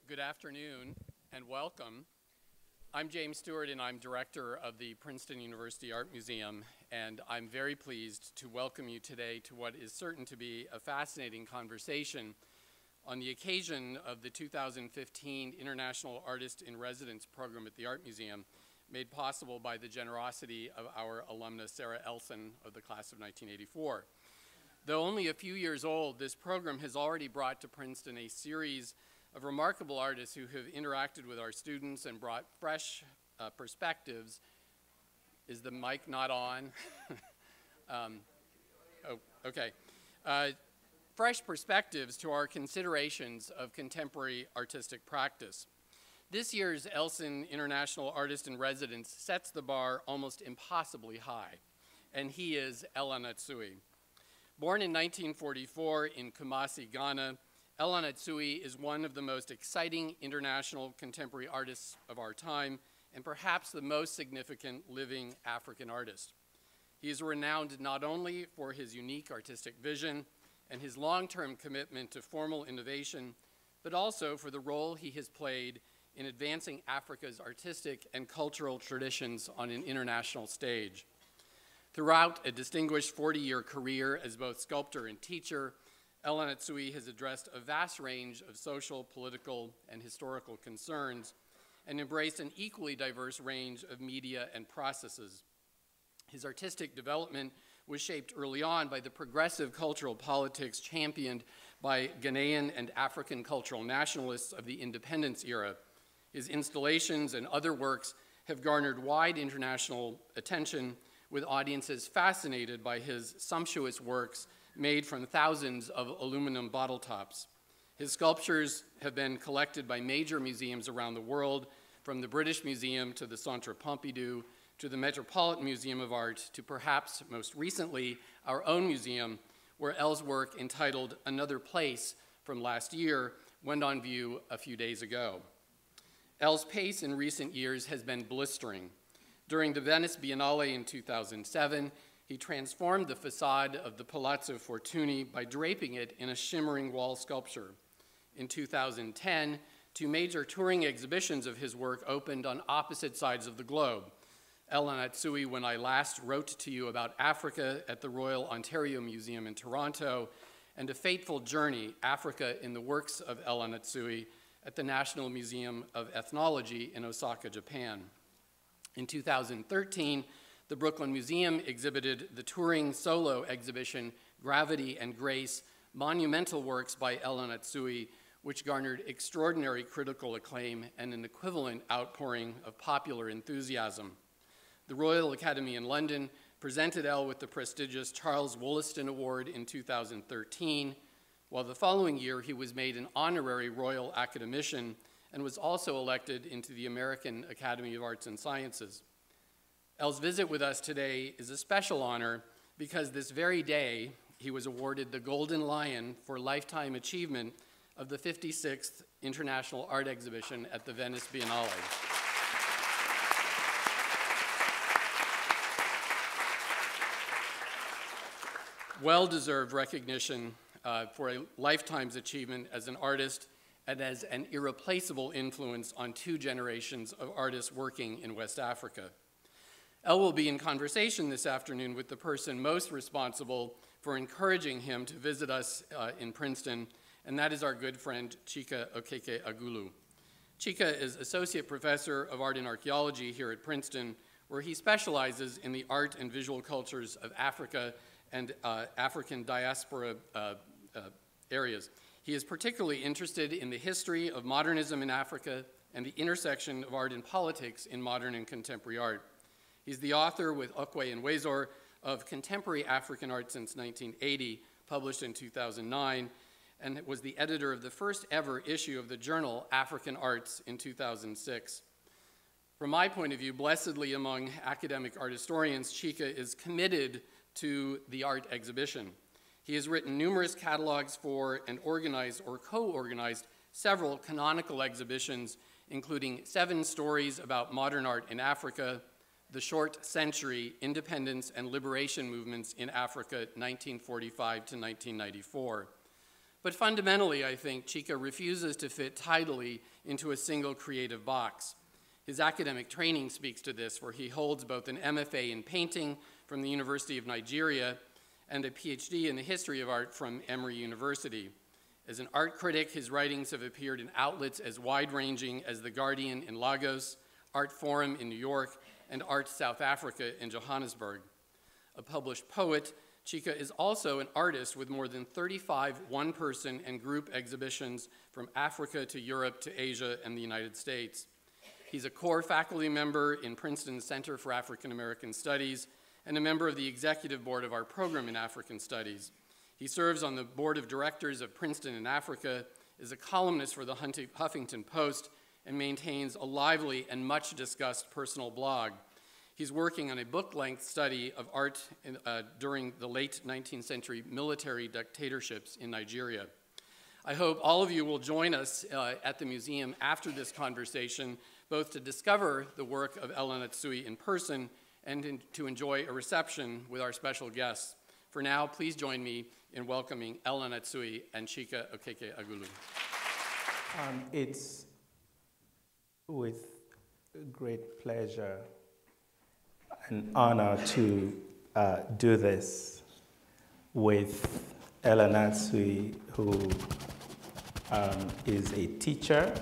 Good afternoon and welcome. I'm James Stewart and I'm director of the Princeton University Art Museum, and I'm very pleased to welcome you today to what is certain to be a fascinating conversation on the occasion of the 2015 International Artist in Residence program at the Art Museum, made possible by the generosity of our alumna Sarah Elson of the class of 1984. Though only a few years old, this program has already brought to Princeton a series of remarkable artists who have interacted with our students and brought fresh perspectives. Is the mic not on? Okay. Fresh perspectives to our considerations of contemporary artistic practice. This year's Elson International Artist in Residence sets the bar almost impossibly high, and he is Anatsui. Born in 1944 in Kumasi, Ghana, Anatsui is one of the most exciting international contemporary artists of our time, and perhaps the most significant living African artist. He is renowned not only for his unique artistic vision and his long-term commitment to formal innovation, but also for the role he has played in advancing Africa's artistic and cultural traditions on an international stage. Throughout a distinguished 40-year career as both sculptor and teacher, Anatsui has addressed a vast range of social, political, and historical concerns and embraced an equally diverse range of media and processes. His artistic development was shaped early on by the progressive cultural politics championed by Ghanaian and African cultural nationalists of the independence era. His installations and other works have garnered wide international attention, with audiences fascinated by his sumptuous works made from thousands of aluminum bottle tops. His sculptures have been collected by major museums around the world, from the British Museum to the Centre Pompidou, to the Metropolitan Museum of Art, to perhaps most recently our own museum, where El's work entitled Another Place from last year went on view a few days ago. El's pace in recent years has been blistering. During the Venice Biennale in 2007, he transformed the facade of the Palazzo Fortuny by draping it in a shimmering wall sculpture. In 2010, two major touring exhibitions of his work opened on opposite sides of the globe. Anatsui, When I Last Wrote to You About Africa at the Royal Ontario Museum in Toronto, and A Fateful Journey, Africa in the Works of Anatsui at the National Museum of Ethnology in Osaka, Japan. In 2013, the Brooklyn Museum exhibited the touring solo exhibition, Gravity and Grace, Monumental Works by Anatsui, which garnered extraordinary critical acclaim and an equivalent outpouring of popular enthusiasm. The Royal Academy in London presented El with the prestigious Charles Wollaston Award in 2013, while the following year he was made an honorary Royal Academician and was also elected into the American Academy of Arts and Sciences. El's visit with us today is a special honor because this very day he was awarded the Golden Lion for Lifetime Achievement of the 56th International Art Exhibition at the Venice Biennale. Well-deserved recognition for a lifetime's achievement as an artist and as an irreplaceable influence on two generations of artists working in West Africa. El will be in conversation this afternoon with the person most responsible for encouraging him to visit us in Princeton, and that is our good friend Chika Okeke Agulu. Chika is Associate Professor of Art and Archaeology here at Princeton, where he specializes in the art and visual cultures of Africa and African diaspora areas. He is particularly interested in the history of modernism in Africa and the intersection of art and politics in modern and contemporary art. He's the author with Okwe and Wezor of Contemporary African Art since 1980, published in 2009, and was the editor of the first ever issue of the journal African Arts in 2006. From my point of view, blessedly among academic art historians, Chika is committed to the art exhibition. He has written numerous catalogs for and organized or co-organized several canonical exhibitions, including 7 stories about modern art in Africa, The Short Century, Independence and Liberation Movements in Africa, 1945 to 1994. But fundamentally, I think, Chika refuses to fit tidily into a single creative box. His academic training speaks to this, where he holds both an MFA in painting from the University of Nigeria and a PhD in the history of art from Emory University. As an art critic, his writings have appeared in outlets as wide-ranging as The Guardian in Lagos, Art Forum in New York, and Art South Africa in Johannesburg. A published poet, Chika is also an artist with more than 35 one-person and group exhibitions from Africa to Europe to Asia and the United States. He's a core faculty member in Princeton's Center for African American Studies and a member of the executive board of our program in African Studies. He serves on the board of directors of Princeton in Africa, is a columnist for the Huffington Post, and maintains a lively and much discussed personal blog. He's working on a book-length study of art during the late 19th century military dictatorships in Nigeria. I hope all of you will join us at the museum after this conversation, both to discover the work of Anatsui in person and to enjoy a reception with our special guests. For now, please join me in welcoming Anatsui and Chika Okeke Agulu. It's with great pleasure and honor to do this with Anatsui, who is a teacher,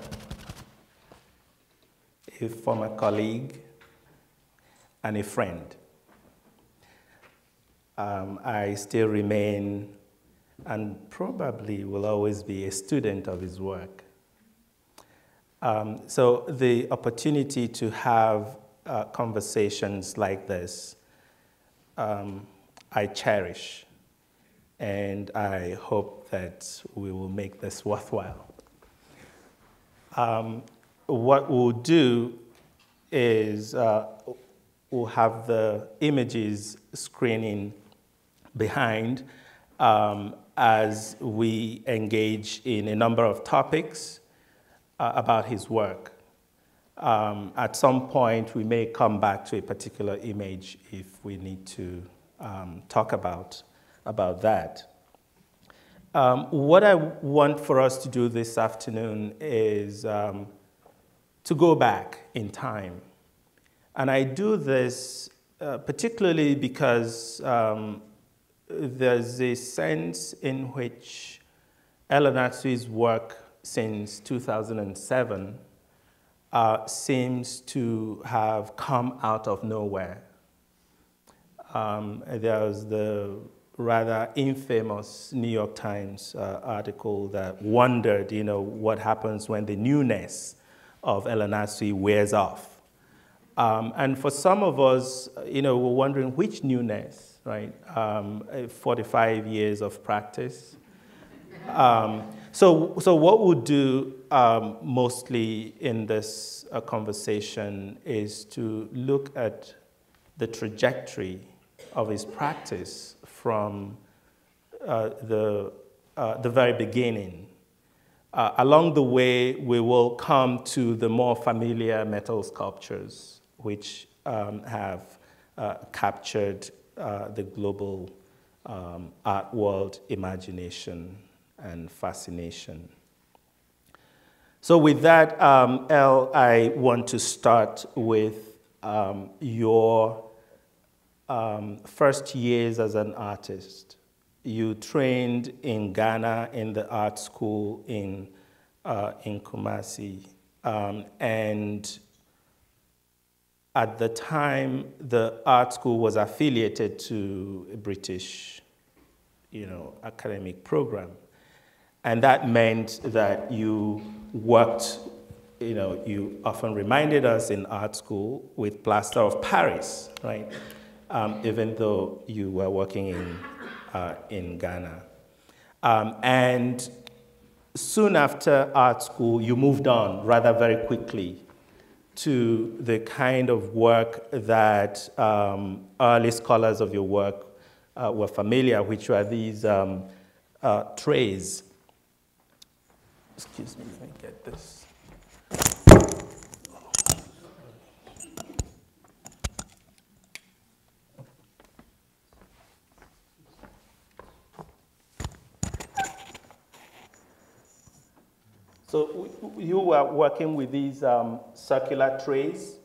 a former colleague, and a friend. I still remain and probably will always be a student of his work. So the opportunity to have conversations like this, I cherish, and I hope that we will make this worthwhile. What we'll do is we'll have the images screening behind as we engage in a number of topics about his work. At some point, we may come back to a particular image if we need to talk about that. What I want for us to do this afternoon is to go back in time. And I do this particularly because there's a sense in which Anatsui's work since 2007 seems to have come out of nowhere. There's the rather infamous New York Times article that wondered, what happens when the newness of Anatsui wears off. And for some of us, we're wondering which newness, right? 45 years of practice. So what we'll do mostly in this conversation is to look at the trajectory of his practice from the very beginning. Along the way, we will come to the more familiar metal sculptures, which have captured the global art world imagination and fascination. So with that, Elle, I want to start with your first years as an artist. You trained in Ghana in the art school in Kumasi. And at the time, the art school was affiliated to a British, academic program. And that meant that you worked, you often reminded us in art school with plaster of Paris, right? Even though you were working in Ghana. And soon after art school, you moved on rather very quickly to the kind of work that early scholars of your work were familiar, which were these trays. Excuse me, let me get this. So you were working with these circular trays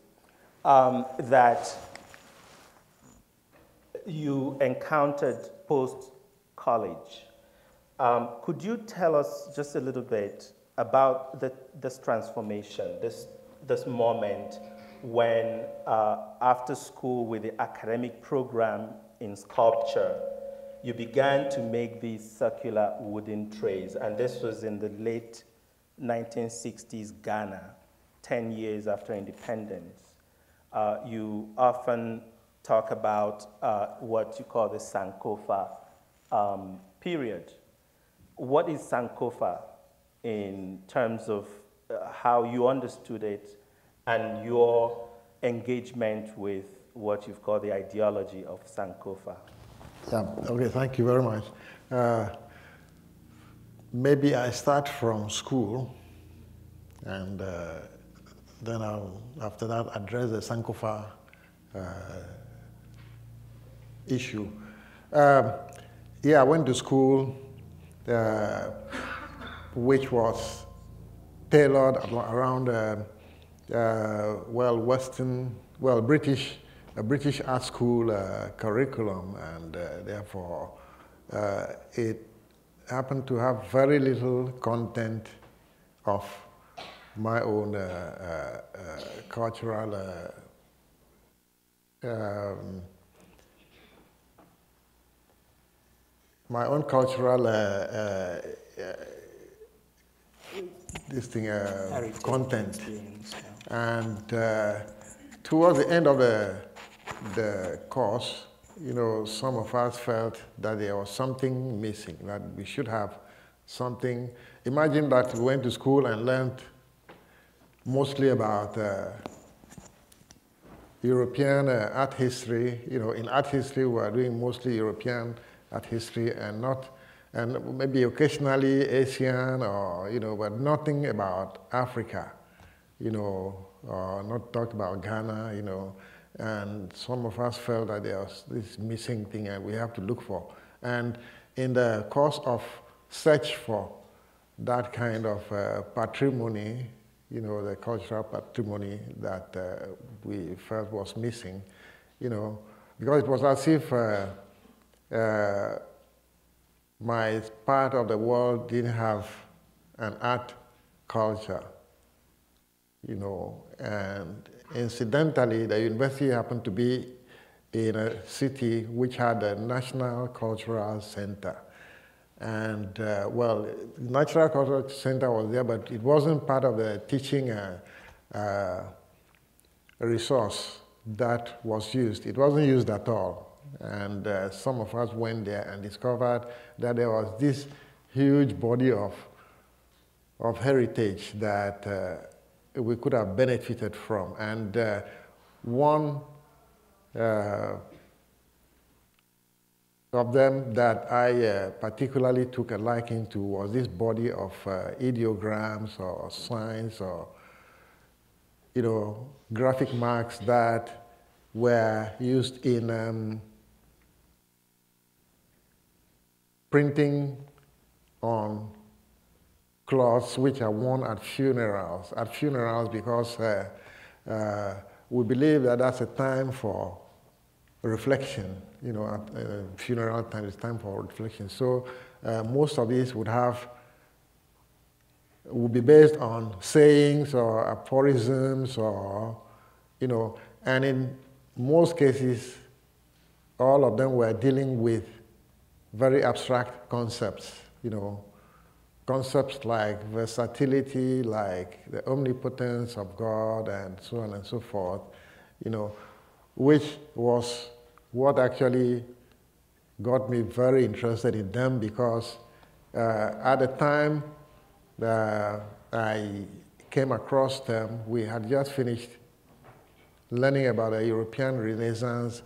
that you encountered post-college. Could you tell us just a little bit about this transformation, this moment when after school with the academic program in sculpture, you began to make these circular wooden trays, and this was in the late 1960s Ghana, 10 years after independence. You often talk about what you call the Sankofa period. What is Sankofa in terms of how you understood it and your engagement with what you've called the ideology of Sankofa? Yeah, okay, thank you very much. Maybe I start from school, and then I'll, after that, address the Sankofa issue. Yeah, I went to school, which was tailored around, a British art school curriculum, and therefore it happened to have very little content of my own cultural content. And towards the end of the course, you know, some of us felt that there was something missing, that we should have something. Imagine that we went to school and learned mostly about European art history. You know, in art history, we are doing mostly European art history and maybe occasionally Asian, or, you know, but nothing about Africa, you know, or not talk about Ghana, you know. And some of us felt that there was this missing thing and we have to look for. And in the course of search for that kind of patrimony, you know, the cultural patrimony that we felt was missing, you know, because it was as if my part of the world didn't have an art culture, you know, and incidentally, the university happened to be in a city which had a National Cultural Center. And, well, the National Cultural Center was there, but it wasn't part of the teaching resource that was used. It wasn't used at all. And some of us went there and discovered that there was this huge body of heritage that we could have benefited from. And one of them that I particularly took a liking to was this body of ideograms or signs or, you know, graphic marks that were used in printing on cloths which are worn at funerals. At funerals, because we believe that that's a time for reflection. You know, at funeral time is time for reflection. So most of these would be based on sayings or aphorisms, or, you know, and in most cases, all of them were dealing with very abstract concepts, you know, concepts like versatility, like the omnipotence of God, and so on and so forth, you know, which was what actually got me very interested in them, because at the time that I came across them, we had just finished learning about the European Renaissance,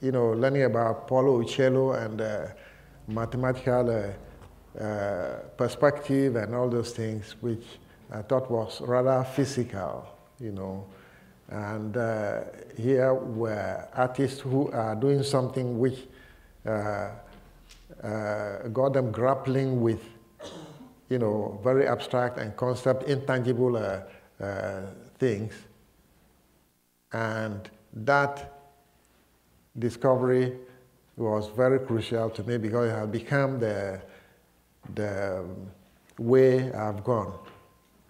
you know, learning about Paulo Uccello and mathematical perspective and all those things, which I thought was rather physical, you know. And here were artists who are doing something which got them grappling with you know, very abstract and concept, intangible things. And that discovery was very crucial to me because it has become the way I've gone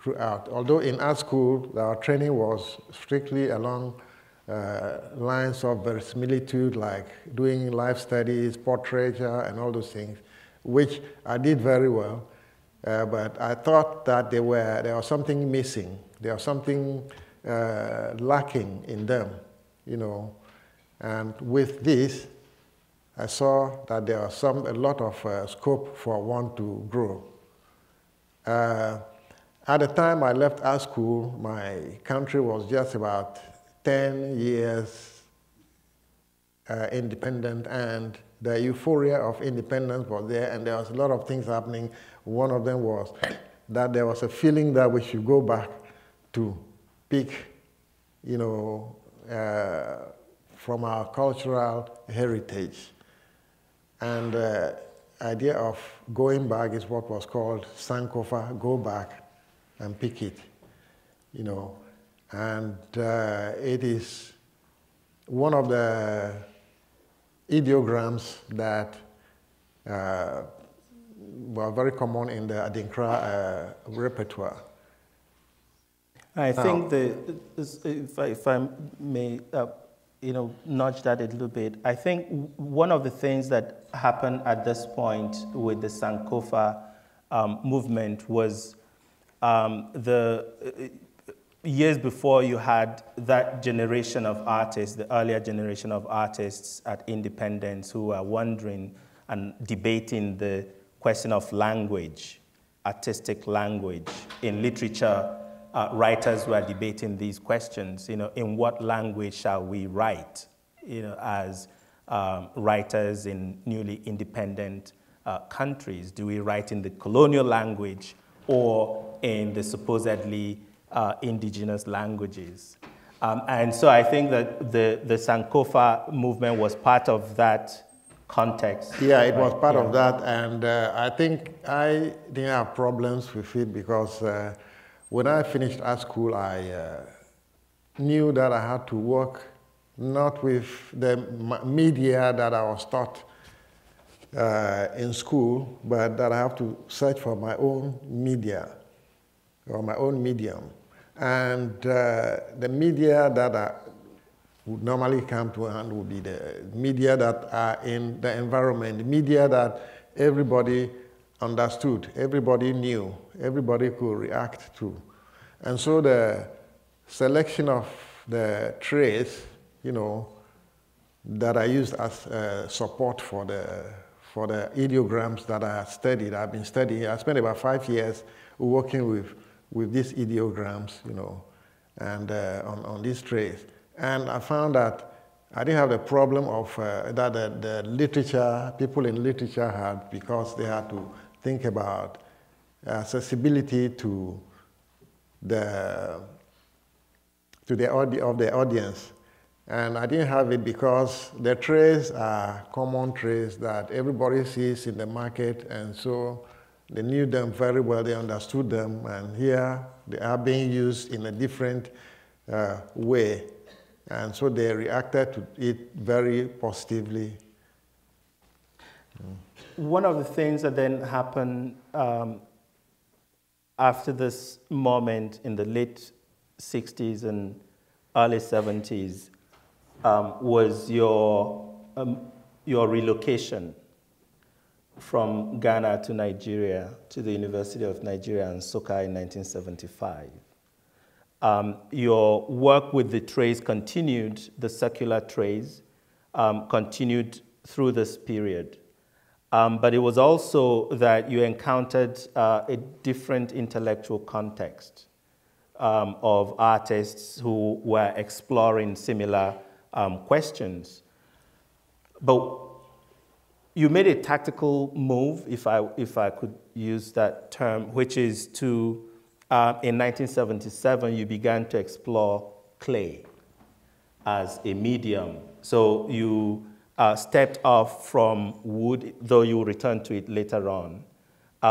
throughout. Although in art school, our training was strictly along lines of verisimilitude, like doing life studies, portraiture, and all those things, which I did very well. But I thought that there was something missing. There was something lacking in them, you know. And with this, I saw that there was a lot of scope for one to grow. At the time I left art school, my country was just about 10 years independent, and the euphoria of independence was there, and there was a lot of things happening. One of them was that there was a feeling that we should go back to pick, you know, from our cultural heritage. And the idea of going back is what was called Sankofa, go back and pick it, you know. And it is one of the ideograms that were very common in the Adinkra repertoire. I think if I may, you know, nudge that a little bit. I think one of the things that happened at this point with the Sankofa movement was years before you had that generation of artists, the earlier generation of artists at Independence who were wondering and debating the question of language, artistic language. In literature, writers were debating these questions, you know, in what language shall we write, you know, as writers in newly independent countries? Do we write in the colonial language or in the supposedly indigenous languages? And so I think that the Sankofa movement was part of that context. Yeah, it was part of that, and I think I didn't have problems with it because when I finished art school, I knew that I had to work not with the media that I was taught in school, but that I have to search for my own media or my own medium. And the media that would normally come to hand would be the media that are in the environment, the media that everybody understood, everybody knew, everybody could react to. And so the selection of the traits, you know, that I used as support for the ideograms that I studied, I've been studying. I spent about 5 years working with these ideograms, you know, and on these traits. And I found that I didn't have the problem of that the literature, people in literature had, because they had to think about accessibility to the audience. And I didn't have it because the traits are common traits that everybody sees in the market, and so they knew them very well, they understood them, and here they are being used in a different way. And so they reacted to it very positively. One of the things that then happened after this moment in the late 60s and early 70s was your relocation from Ghana to Nigeria, to the University of Nigeria in Nsukka in 1975. Your work with the trays continued, the circular trays, continued through this period. But it was also that you encountered a different intellectual context of artists who were exploring similar questions. But you made a tactical move, if I could use that term, which is to, in 1977, you began to explore clay as a medium. So you stepped off from wood, though you returned to it later on,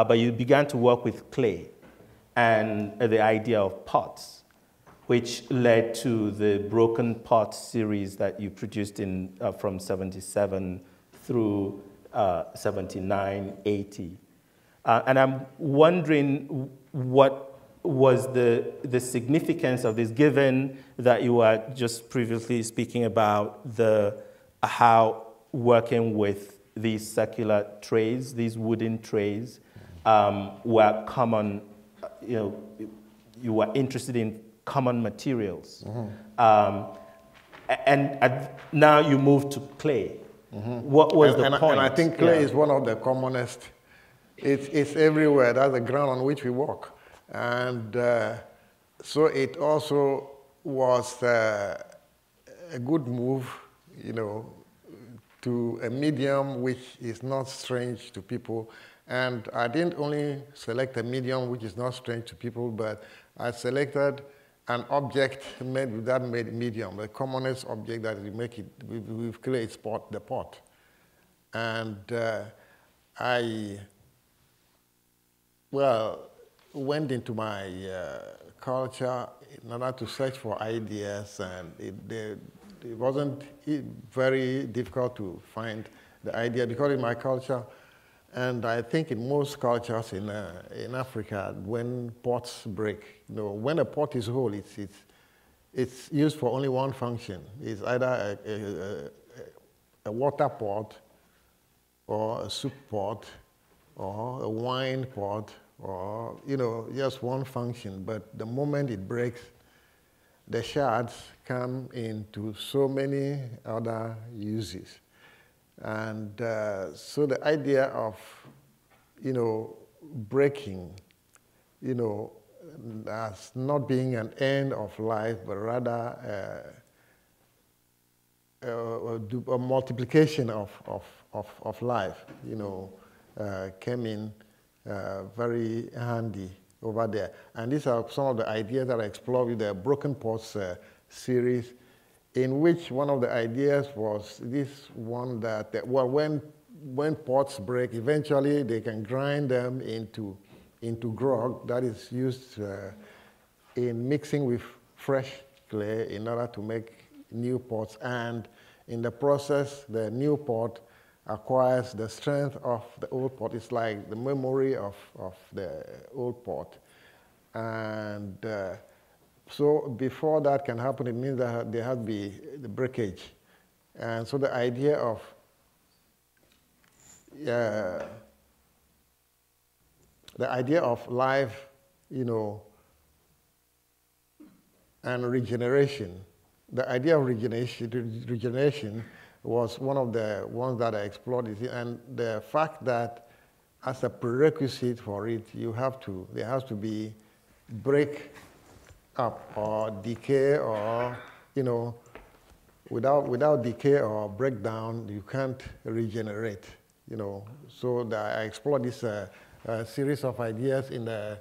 but you began to work with clay and the idea of pots, which led to the Broken Pot series that you produced from 77 through 79, 80. And I'm wondering what was the significance of this, given that you were just previously speaking about how working with these circular trays, these wooden trays, were common, you were interested in common materials. And now you moved to clay. What was the point? And I think clay is one of the commonest. It's everywhere. That's the ground on which we walk. And so it also was a good move, to a medium which is not strange to people. And I didn't only select a medium which is not strange to people, but I selected an object made with that medium, the commonest object that we make it with clay is the pot. And I went into my culture in order to search for ideas, and it wasn't very difficult to find the idea, because in my culture, and I think in most cultures in Africa, when pots break, when a pot is whole, it's used for only one function. It's either a water pot, or a soup pot, or a wine pot, or just one function. But the moment it breaks, the shards come into so many other uses. And so the idea of, breaking, as not being an end of life, but rather a multiplication of life, came in very handy over there. And these are some of the ideas that I explored with the Broken Pots series, in which one of the ideas was this one that when pots break, eventually they can grind them into grog that is used in mixing with fresh clay in order to make new pots. And in the process, the new pot acquires the strength of the old pot. It's like the memory of the old pot. And so before that can happen, it means that there has to be the breakage. And so the idea of life, and regeneration. The idea of regeneration was one of the ones that I explored, and the fact that as a prerequisite for it, there has to be break up or decay, or without decay or breakdown, you can't regenerate. So I explored this series of ideas in the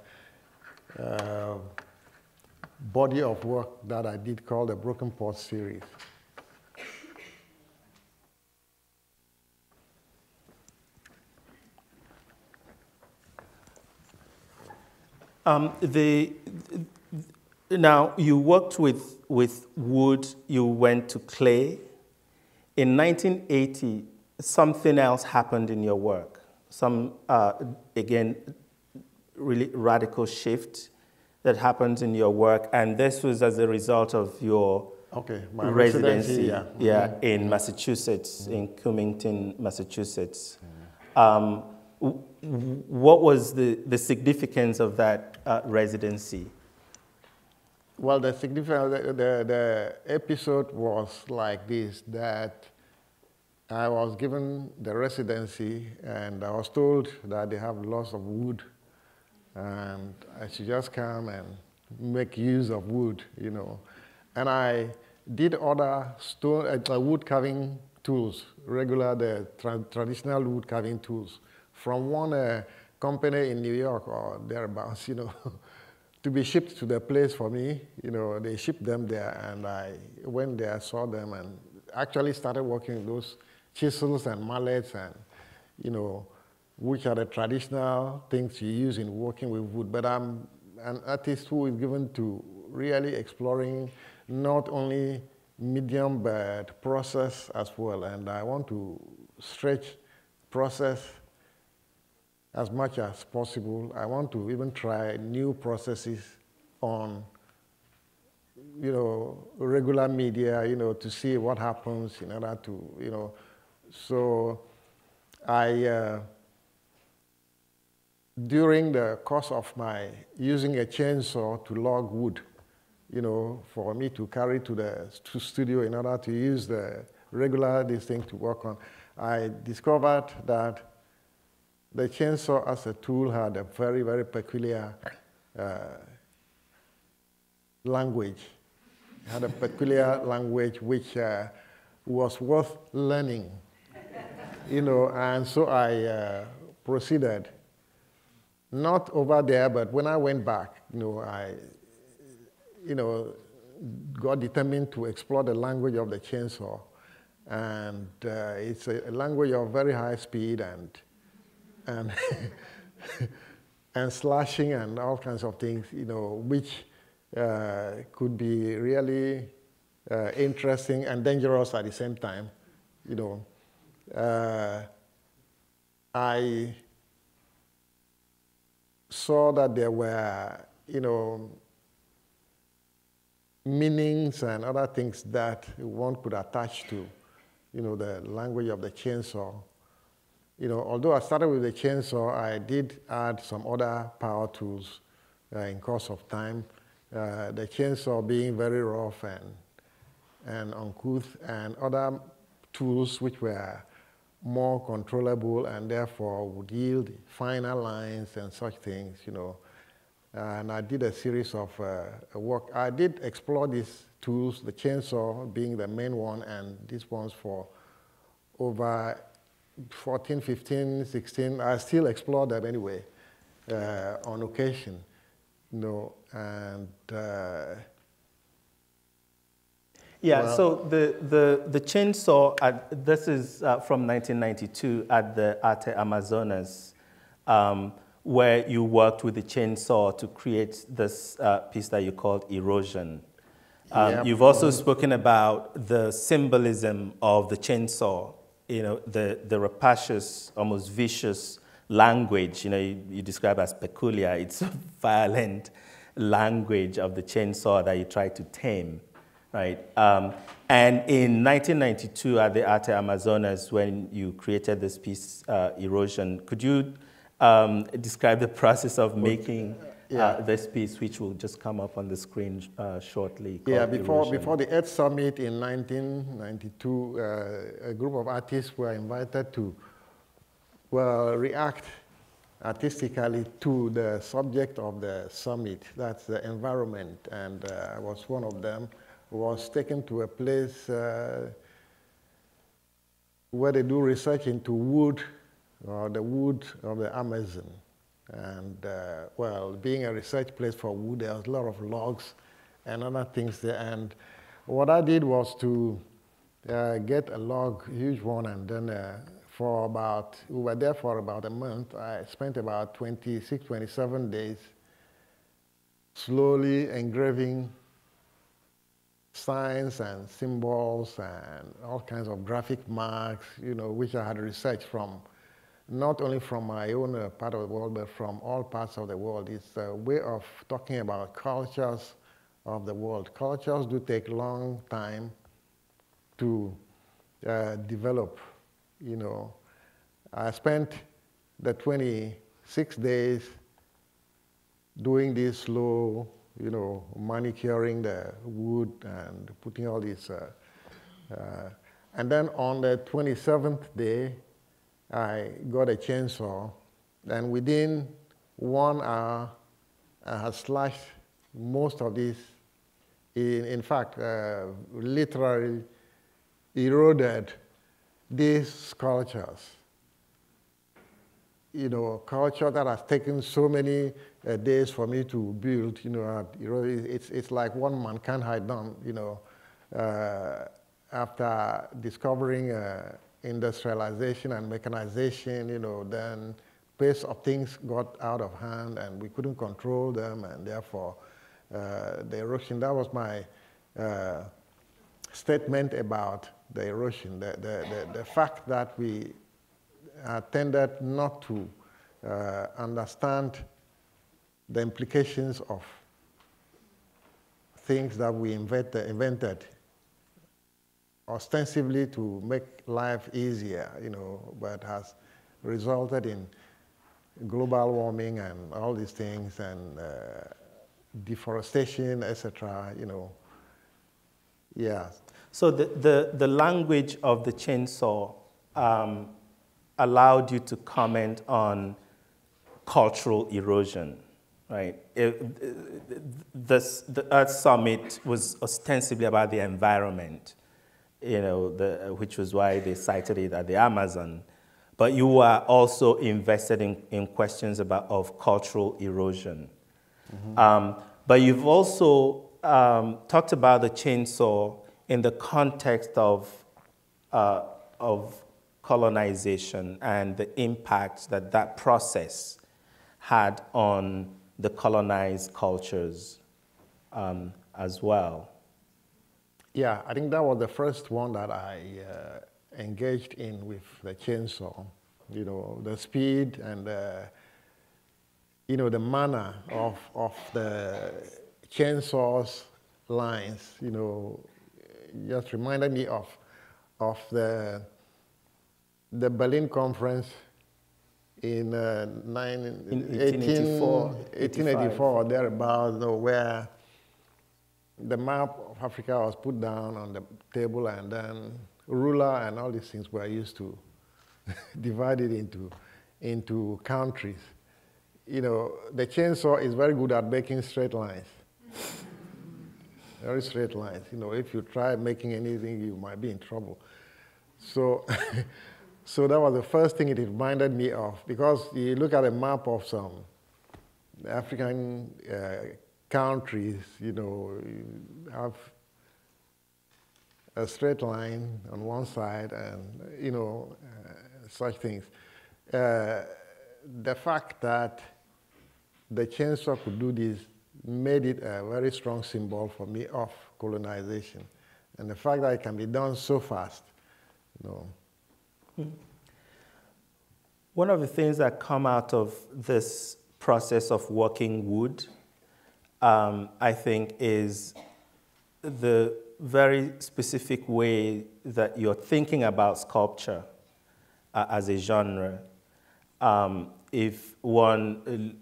body of work that I did called the Broken Pot series. Now, you worked with wood, you went to clay. In 1980, something else happened in your work. Again, really radical shift that happened in your work, and this was as a result of your my residency in Massachusetts, in Cummington, Massachusetts. What was the significance of that residency? Well, the significance, the episode was like this, that I was given the residency, and I was told that they have lots of wood, and I should just come and make use of wood, And I did order wood carving tools, the traditional wood carving tools, from one company in New York or thereabouts, to be shipped to the place for me. They shipped them there, and I went there, saw them, and actually started working with those chisels and mallets and, which are the traditional things you use in working with wood. But I'm an artist who is given to really exploring not only medium but process as well. And I want to stretch process as much as possible. I want to even try new processes on, regular media, to see what happens in order to, So I, during the course of my using a chainsaw to log wood, for me to carry to the studio in order to use the regular this thing to work on, I discovered that the chainsaw as a tool had a very, very peculiar language. It had a peculiar language which was worth learning, and so I proceeded. Not over there, but when I went back, I got determined to explore the language of the chainsaw. And it's a language of very high speed and and slashing and all kinds of things, which could be really interesting and dangerous at the same time. I saw that there were, meanings and other things that one could attach to, the language of the chainsaw. Although I started with the chainsaw, I did add some other power tools in course of time. The chainsaw being very rough and uncouth, and other tools which were more controllable and therefore would yield finer lines and such things, And I did a series of work. I did explore these tools, the chainsaw being the main one, and these ones for over 14, 15, 16. I still explore them anyway, on occasion, and yeah, well, so the chainsaw, this is from 1992 at the Arte Amazonas, where you worked with the chainsaw to create this piece that you called Erosion. Yep. You've also spoken about the symbolism of the chainsaw, the rapacious, almost vicious language, you describe as peculiar. It's a violent language of the chainsaw that you try to tame, right? And in 1992 at the Arte Amazonas, when you created this piece, Erosion, could you describe the process of making this piece, which will just come up on the screen shortly? Yeah, before the Earth Summit in 1992, a group of artists were invited to, react artistically to the subject of the summit, that's the environment, and I was one of them, was taken to a place where they do research into wood, the wood of the Amazon. And, being a research place for wood, there was a lot of logs and other things there. And what I did was to get a log, a huge one, and then we were there for about a month. I spent about 26, 27 days slowly engraving signs and symbols and all kinds of graphic marks, which I had researched from, not only from my own part of the world, but from all parts of the world. It's a way of talking about cultures of the world. Cultures do take a long time to develop, I spent the 26 days doing this slow, manicuring the wood and putting all this. And then on the 27th day, I got a chainsaw, and within 1 hour, I had slashed most of this. In fact, literally eroded these sculptures. Culture that has taken so many days for me to build, it's like one mankind had done, after discovering industrialization and mechanization, then pace of things got out of hand and we couldn't control them, and therefore the erosion, that was my statement about the erosion, the fact that we tended not to understand the implications of things that we invented ostensibly to make life easier, but has resulted in global warming and all these things, and deforestation, etc. Yeah. So the language of the chainsaw allowed you to comment on cultural erosion, right? The Earth Summit was ostensibly about the environment, which was why they cited it at the Amazon. But you were also invested in questions of cultural erosion. Mm-hmm. But you've also talked about the chainsaw in the context of colonization and the impact that process had on the colonized cultures as well. Yeah, I think that was the first one that I engaged in with the chainsaw. The speed and the manner of the chainsaw's lines, just reminded me of the Berlin Conference in 1884 or thereabouts, where the map of Africa was put down on the table, and then ruler and all these things were used to divide it into countries. The chainsaw is very good at making straight lines. Very straight lines. If you try making anything, you might be in trouble. So, so that was the first thing it reminded me of, because you look at a map of some African countries, you have a straight line on one side and, such things. The fact that the chainsaw could do this made it a very strong symbol for me of colonization. And the fact that it can be done so fast, One of the things that come out of this process of working wood, I think, is the very specific way that you're thinking about sculpture as a genre. If one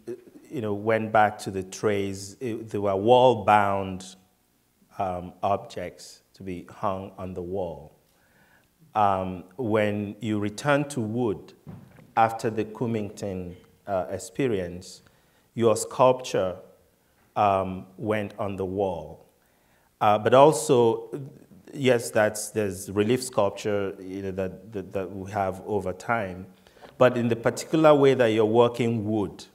went back to the trays, they were wall-bound objects to be hung on the wall. When you return to wood after the Cummington experience, your sculpture went on the wall. But also, yes, there's relief sculpture that we have over time. But in the particular way that you're working wood,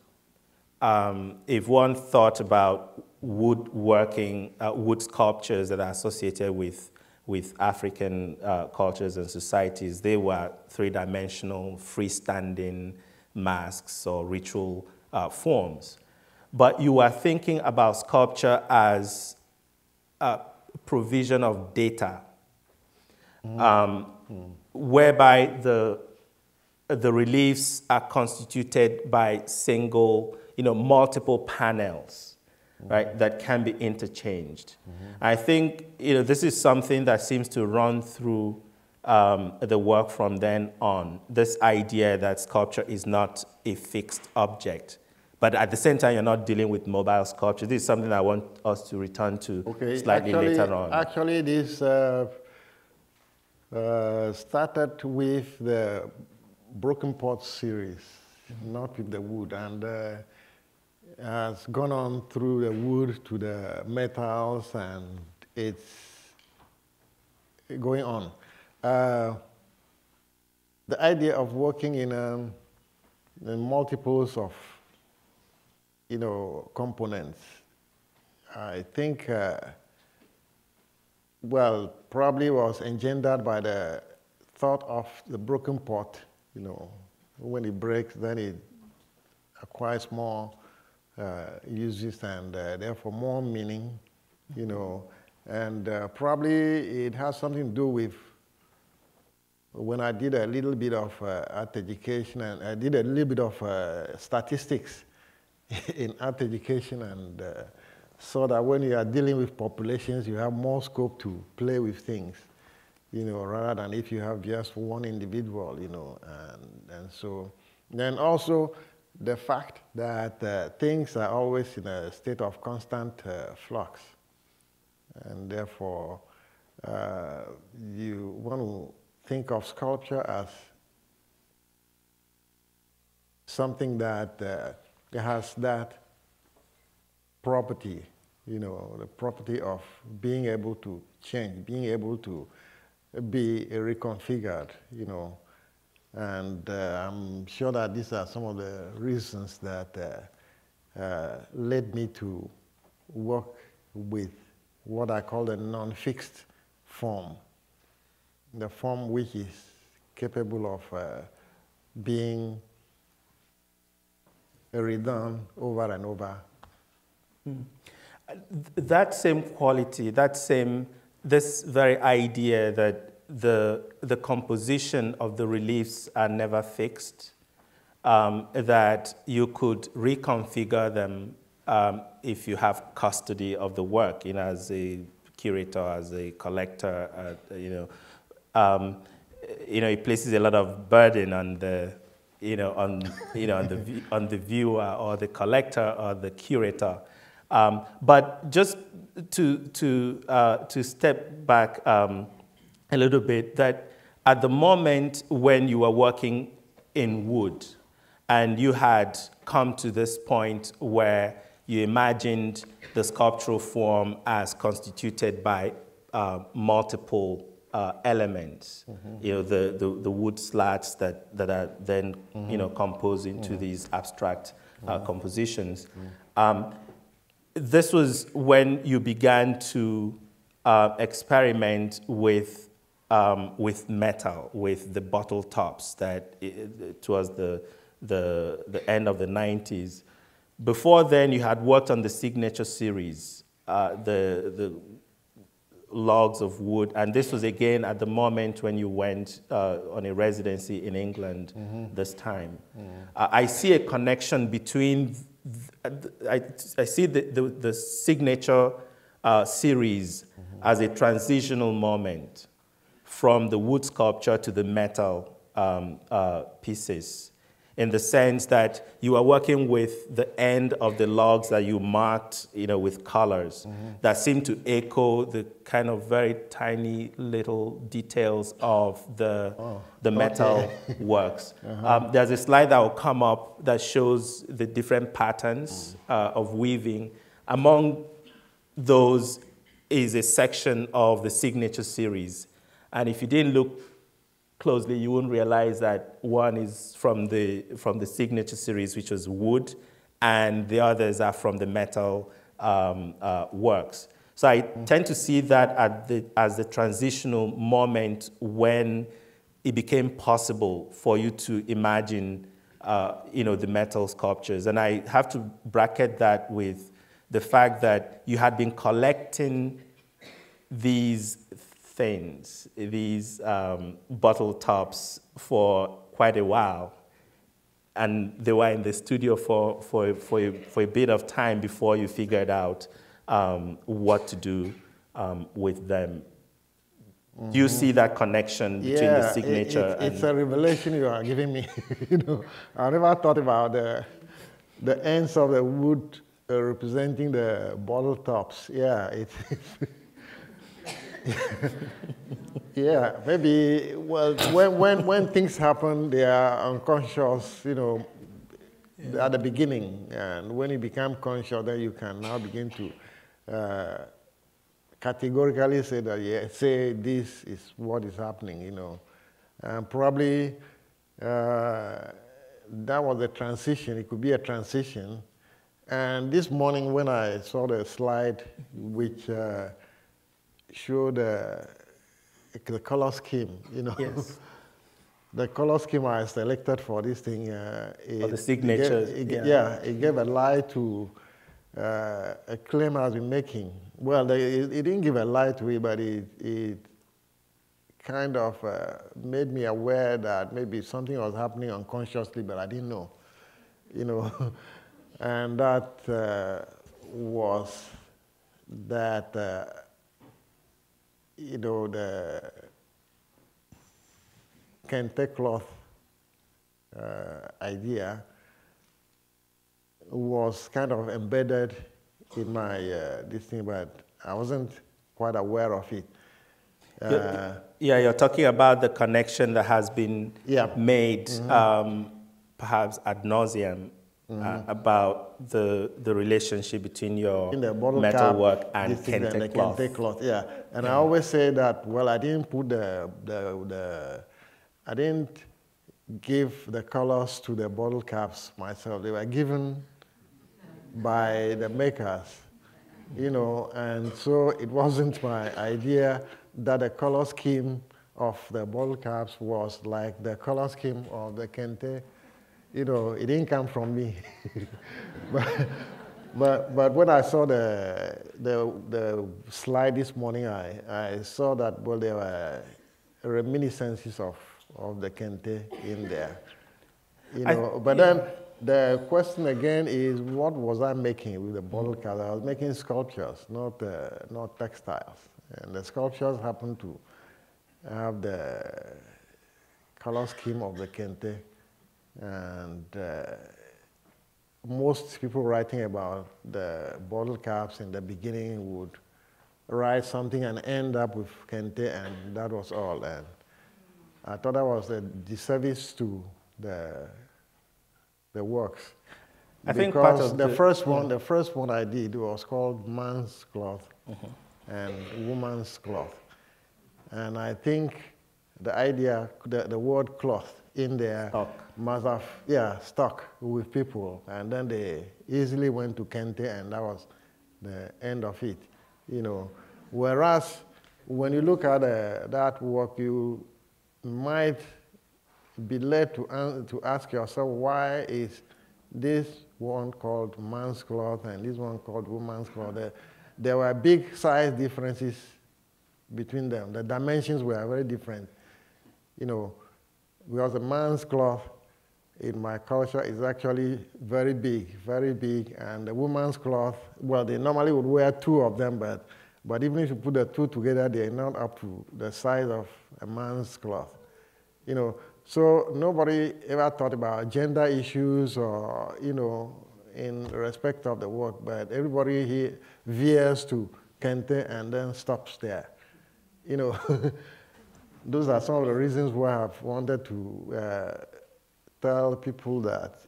if one thought about woodworking, wood sculptures that are associated with African cultures and societies, they were three-dimensional, freestanding masks or ritual forms. But you are thinking about sculpture as a provision of data, whereby the reliefs are constituted by single, multiple panels, right, that can be interchanged. I think this is something that seems to run through the work from then on, this idea that sculpture is not a fixed object. But at the same time, you're not dealing with mobile sculpture. This is something I want us to return to slightly later on. Actually, this started with the Broken Pot series, not with the wood, and has gone on through the wood to the metals, and it's going on. The idea of working in multiples of components, I think, probably was engendered by the thought of the broken pot, you know. When it breaks, then it acquires more uses and therefore more meaning, you know. And probably it has something to do with when I did a little bit of art education, and I did a little bit of statistics in art education, and saw that when you are dealing with populations, you have more scope to play with things, you know, rather than if you have just one individual, you know. And so then also the fact that things are always in a state of constant flux, and therefore you want to think of sculpture as something that has that property, you know, the property of being able to change, being able to be reconfigured, you know. And I'm sure that these are some of the reasons that led me to work with what I call the non-fixed form, the form which is capable of being redone over and over. That same quality, this very idea that the composition of the reliefs are never fixed, that you could reconfigure them if you have custody of the work, you know, as a curator, as a collector, it places a lot of burden on the, on the viewer or the collector or the curator. But just to step back a little bit, that at the moment when you were working in wood and you had come to this point where you imagined the sculptural form as constituted by multiple elements, the wood slats that are then, composed into these abstract compositions. This was when you began to experiment with metal, with the bottle tops that towards the end of the 90s. Before then, you had worked on the signature series, the logs of wood, and this was again at the moment when you went on a residency in England this time. I see a connection between, I see the signature series as a transitional moment from the wood sculpture to the metal pieces, in the sense that you are working with the end of the logs that you marked, with colors that seem to echo the kind of very tiny little details of the metal works. There's a slide that will come up that shows the different patterns of weaving. Among those is a section of the signature series. And if you didn't look closely, you wouldn't realize that one is from the signature series, which was wood, and the others are from the metal works. So I tend to see that as the transitional moment when it became possible for you to imagine, the metal sculptures. And I have to bracket that with the fact that you had been collecting these things, these bottle tops, for quite a while. And they were in the studio for a bit of time before you figured out what to do with them. Do you see that connection between the signature it's a revelation you are giving me. I never thought about the ends of the wood representing the bottle tops. Yeah, yeah, maybe, well, when things happen, they are unconscious, at the beginning. And when you become conscious, then you can now begin to categorically say that, yeah, say this is what is happening, And probably that was a transition. It could be a transition. And this morning when I saw the slide which showed a the color scheme, you know. Yes. The color scheme I selected for this thing, Or the signatures. It gave a lie to a claim I was been making. Well, it didn't give a lie to it, but it kind of made me aware that maybe something was happening unconsciously, but I didn't know, you know. And that was that, you know, the kente cloth idea was kind of embedded in my this thing, but I wasn't quite aware of it. You're talking about the connection that has been made, perhaps ad nauseum, about the relationship between your metalwork and kente cloth. Kente cloth, yeah. And I always say that, well, I didn't put I didn't give the colors to the bottle caps myself. They were given by the makers, you know, and so it wasn't my idea that the color scheme of the bottle caps was like the color scheme of the kente. You know, it didn't come from me. but when I saw the slide this morning, I saw that, well, there were reminiscences of the kente in there. You know, but then the question again is, what was I making with the bottle caps? I was making sculptures, not textiles. And the sculptures happen to have the color scheme of the kente. And most people writing about the bottle caps in the beginning would write something and end up with kente, and that was all. And I thought that was a disservice to the works. I think part of the first one I did was called man's cloth and woman's cloth. And I think the idea, the word cloth in there must have, stuck with people. And then they easily went to kente, and that was the end of it, you know. Whereas when you look at that work, you might be led to ask yourself, why is this one called man's cloth and this one called woman's cloth? There were big size differences between them. The dimensions were very different, you know, because the man's cloth in my culture is actually very big, and the woman's cloth, well, they normally would wear two of them, but even if you put the two together, they're not up to the size of a man's cloth, you know. So nobody ever thought about gender issues or, you know, in respect of the work, but everybody here veers to kente and then stops there, you know. Those are some of the reasons why I've wanted to tell people that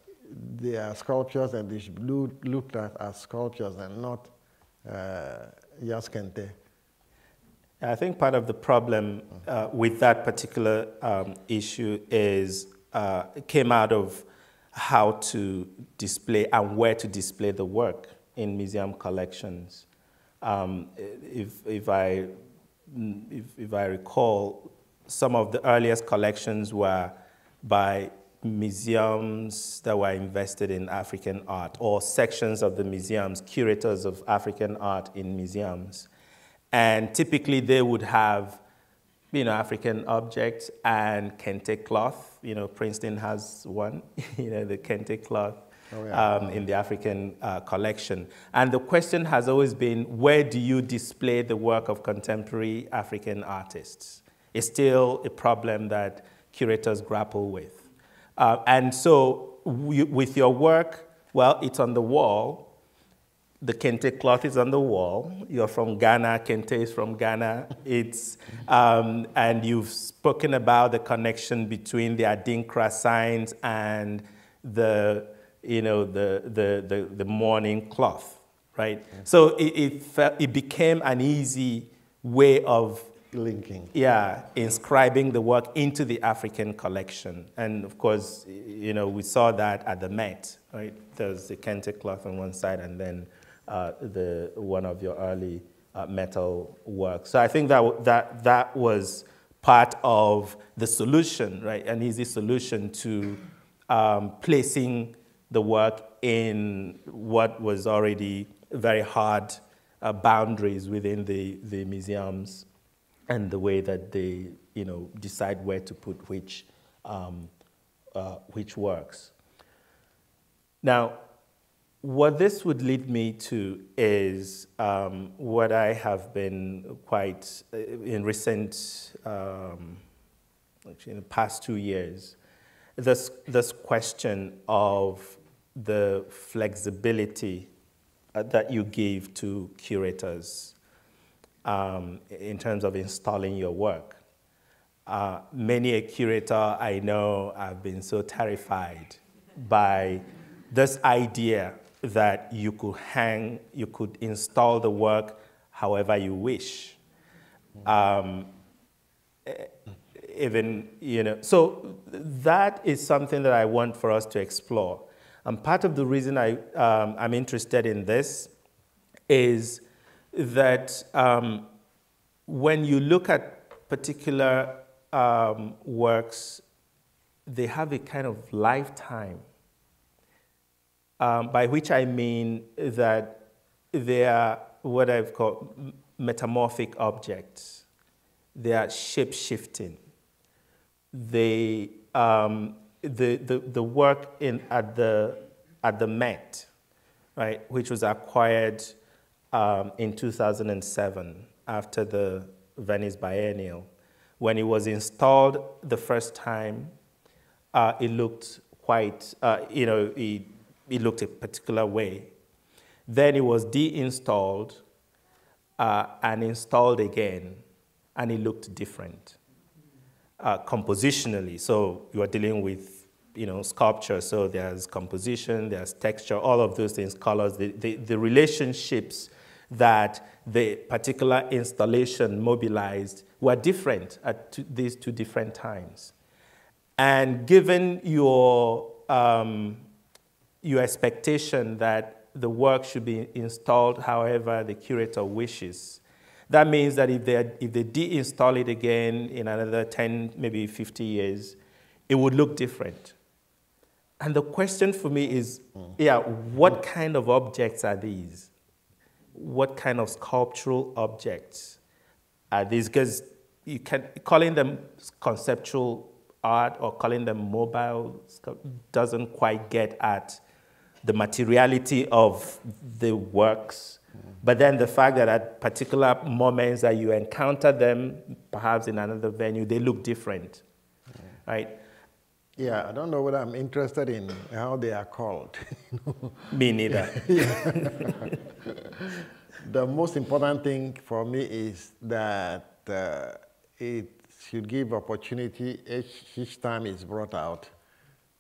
they are sculptures and they should be looked at as sculptures and not just kente. I think part of the problem with that particular issue is it came out of how to display and where to display the work in museum collections. If I recall, some of the earliest collections were by museums that were invested in African art, or sections of the museums, curators of African art in museums. And typically they would have, you know, African objects and kente cloth. You know, Princeton has one, you know, the kente cloth in the African collection. And the question has always been, where do you display the work of contemporary African artists? It's still a problem that curators grapple with. And so with your work, well, it's on the wall. The kente cloth is on the wall. You're from Ghana, kente is from Ghana. It's, and you've spoken about the connection between the Adinkra signs and the, you know, the mourning cloth, right? Yeah. So it became an easy way of linking. Yeah, inscribing the work into the African collection. And of course, you know, we saw that at the Met, right? There's the kente cloth on one side and then one of your early metal works. So I think that was part of the solution, right? An easy solution to placing the work in what was already very hard boundaries within the museums and the way that they, decide where to put which works. Now, what this would lead me to is what I have been quite in recent, actually in the past 2 years, this question of the flexibility that you give to curators in terms of installing your work. Many a curator I know have been so terrified by this idea that you could install the work however you wish. So that is something that I want for us to explore. And part of the reason I'm interested in this is that when you look at particular works, they have a kind of lifetime, by which I mean that they are what I've called metamorphic objects. They are shape-shifting. The work at the Met, right, which was acquired in 2007 after the Venice Biennial, when it was installed the first time, it looked quite, it looked a particular way. Then it was deinstalled and installed again, and it looked different. Compositionally, so you are dealing with, sculpture, so there's composition, there's texture, all of those things, colors, the relationships that the particular installation mobilized were different at these two different times. And given your expectation that the work should be installed however the curator wishes, that means that if they deinstall it again in another 10, maybe 50 years, it would look different. And the question for me is, what kind of objects are these? What kind of sculptural objects are these? Because calling them conceptual art or calling them mobile doesn't quite get at the materiality of the works. But then the fact that at particular moments that you encounter them, perhaps in another venue, they look different, right? Yeah, I don't know whether I'm interested in how they are called. Me neither. The most important thing for me is that it should give opportunity each time it's brought out,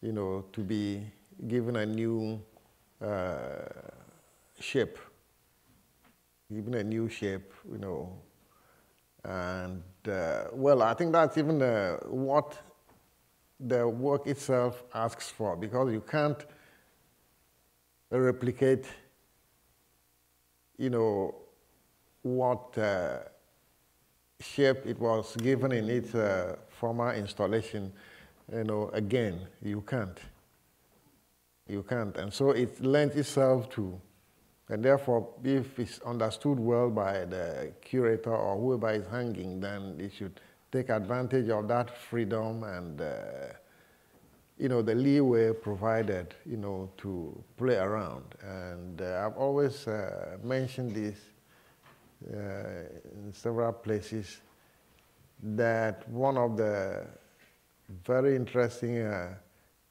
to be given a new shape. Given a new shape, and well, I think that's even what the work itself asks for, because you can't replicate, what shape it was given in its former installation, again, you can't. You can't, and so it lends itself to. And therefore, if it's understood well by the curator or whoever is hanging, then it should take advantage of that freedom and, the leeway provided, to play around. And I've always mentioned this in several places, that one of the very interesting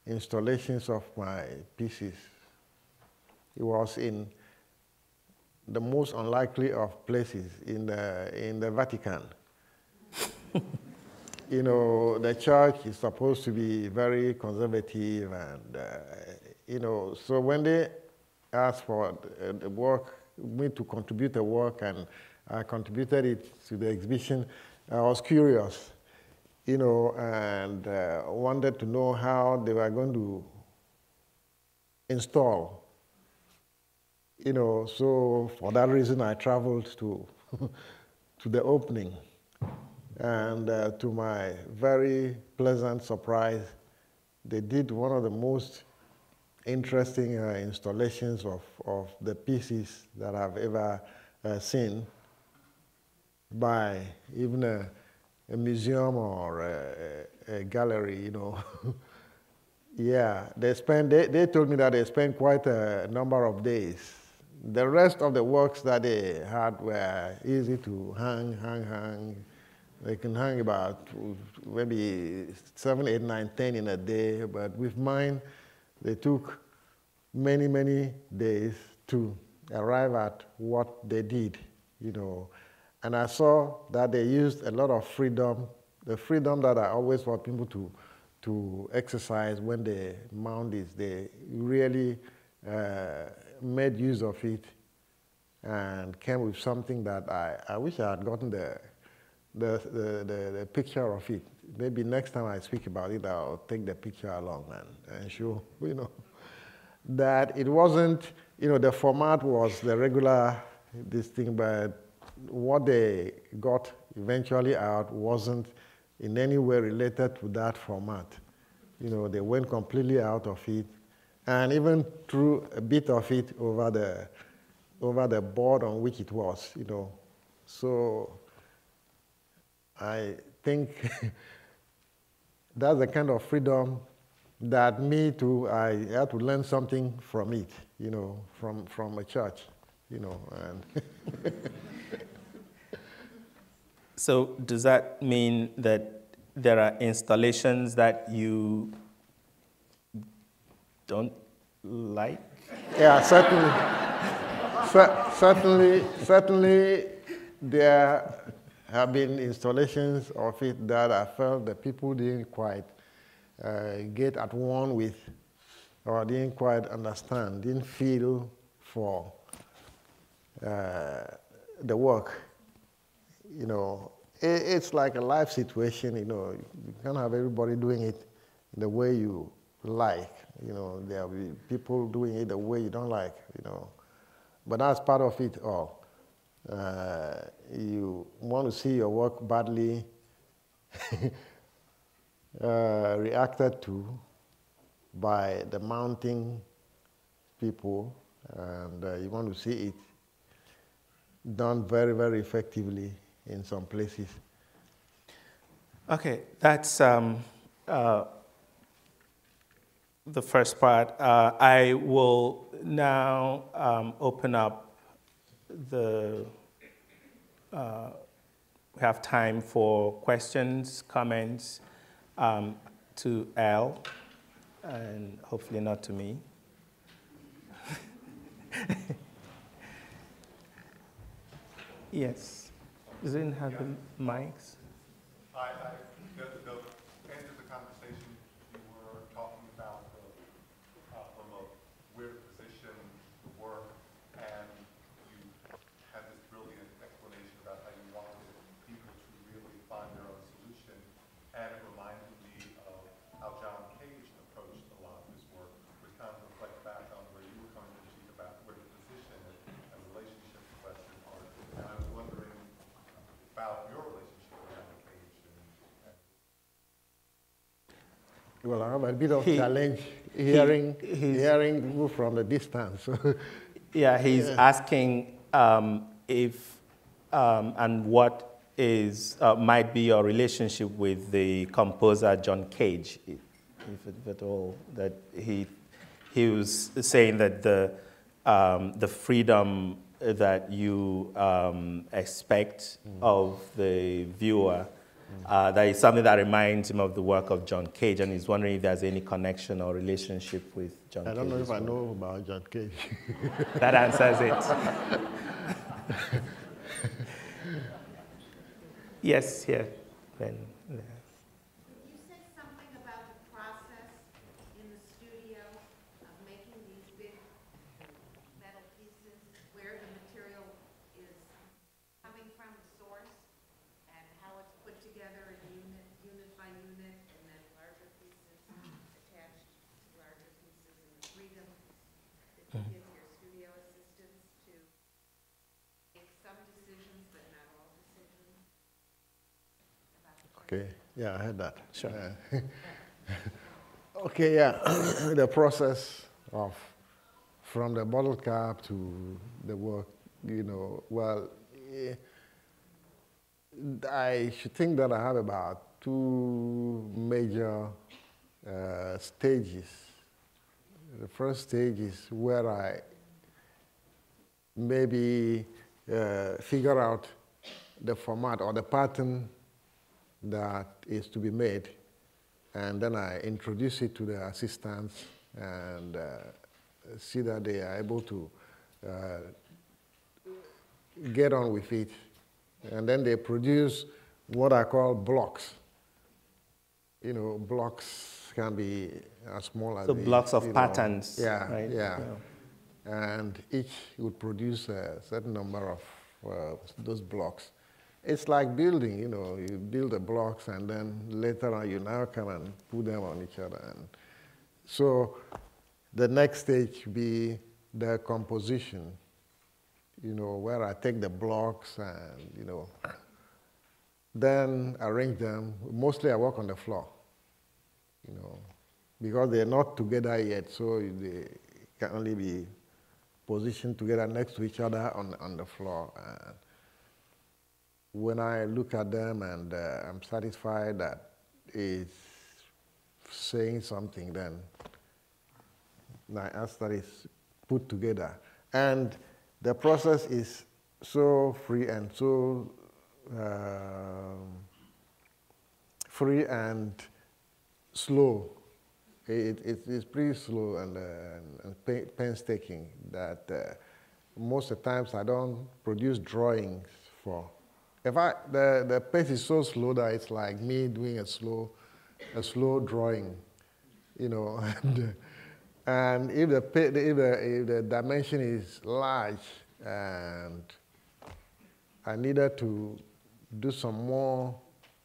installations of my pieces, it was in the most unlikely of places, in the Vatican. The church is supposed to be very conservative, and so when they asked for the work, me to contribute the work, and I contributed it to the exhibition, I was curious, and wanted to know how they were going to install. So for that reason, I traveled to the opening. And to my very pleasant surprise, they did one of the most interesting installations of the pieces that I've ever seen by even a museum or a gallery, you know. Yeah, they told me that they spent quite a number of days. The rest of the works that they had were easy to hang. They can hang about maybe 7, 8, 9, 10 in a day, but with mine, they took many days to arrive at what they did, you know. And I saw that they used a lot of freedom, the freedom that I always want people to exercise when they mount this. They really made use of it and came with something that I wish I had gotten the picture of it. Maybe next time I speak about it, I'll take the picture along and show, you know, that it wasn't, you know, the format was the regular, this thing, but what they got eventually out wasn't in any way related to that format. You know, they went completely out of it and even threw a bit of it over the board on which it was, you know. So I think that's the kind of freedom that me too, I had to learn something from it, you know, from a church, you know. And So does that mean that there are installations that you don't like? yeah, certainly there have been installations of it that I felt that people didn't quite get at one with, or didn't quite understand, didn't feel for the work. You know, it's like a life situation, you know. You can't have everybody doing it the way you like. You know, there will be people doing it the way you don't like, you know. But that's part of it all. You want to see your work badly reacted to by the mounting people, and you want to see it done very effectively in some places. Okay, that's the first part. I will now open up we have time for questions, comments to Al, and hopefully not to me. Yes. Does anyone have the mics? The end of the conversation, you were talking about from a weird position, the work, and you had this brilliant explanation about how you wanted people to really find their own solution, and it reminded me of how John Cage approached a lot of his work, which kind of reflect back on where you were coming to speak about where the position and relationship question are. And I was wondering about your relationship with John Cage. Well, I have a bit of challenge hearing people from the distance. Yeah, he's asking if and what is might be your relationship with the composer John Cage, if at all. That he was saying that the freedom that you expect of the viewer. That is something that reminds him of the work of John Cage, and he's wondering if there's any connection or relationship with John Cage. I don't know if I know about John Cage. That answers it. Yes, here. Ben. You said something about the process in the studio of making these big metal pieces, where the material is coming from, the source, and how it's put together in unit by unit, and then larger pieces attached to larger pieces, and the freedom that you give your studio assistants to make some decisions, but not all decisions. Okay, yeah, I heard that. Sure. Okay, yeah, the process of from the bottle cap to the work, well, I should think that I have about two major stages. The first stage is where I maybe figure out the format or the pattern that is to be made, and then I introduce it to the assistants and see that they are able to get on with it. And then they produce what I call blocks. Blocks can be as small as So blocks of patterns. Yeah, right? yeah. And each would produce a certain number of those blocks. It's like building, you build the blocks and then later on you now come and put them on each other. And so the next stage would be the composition, where I take the blocks and, then arrange them. Mostly I work on the floor, because they're not together yet, so they can only be positioned together next to each other on the floor. And when I look at them and I'm satisfied that it's saying something, then I ask that it's put together. And the process is so free and so free and slow. It's pretty slow and painstaking that most of the times I don't produce drawings for. The pace is so slow that it's like me doing a slow drawing, and if the dimension is large and I needed to do some more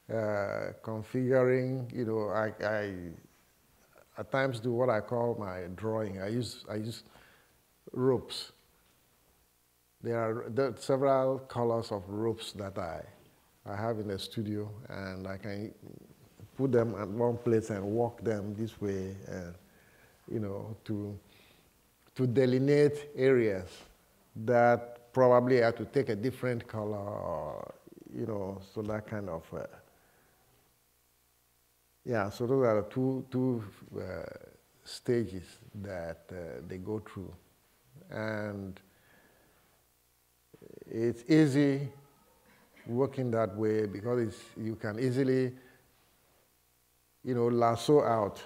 configuring, I at times do what I call my drawing. I use ropes. There are several colors of ropes that I have in the studio, and I can put them at one place and walk them this way, and, to delineate areas that probably have to take a different color, or, so that kind of, yeah, so those are the two stages that they go through. And it's easy working that way because you can easily, lasso out,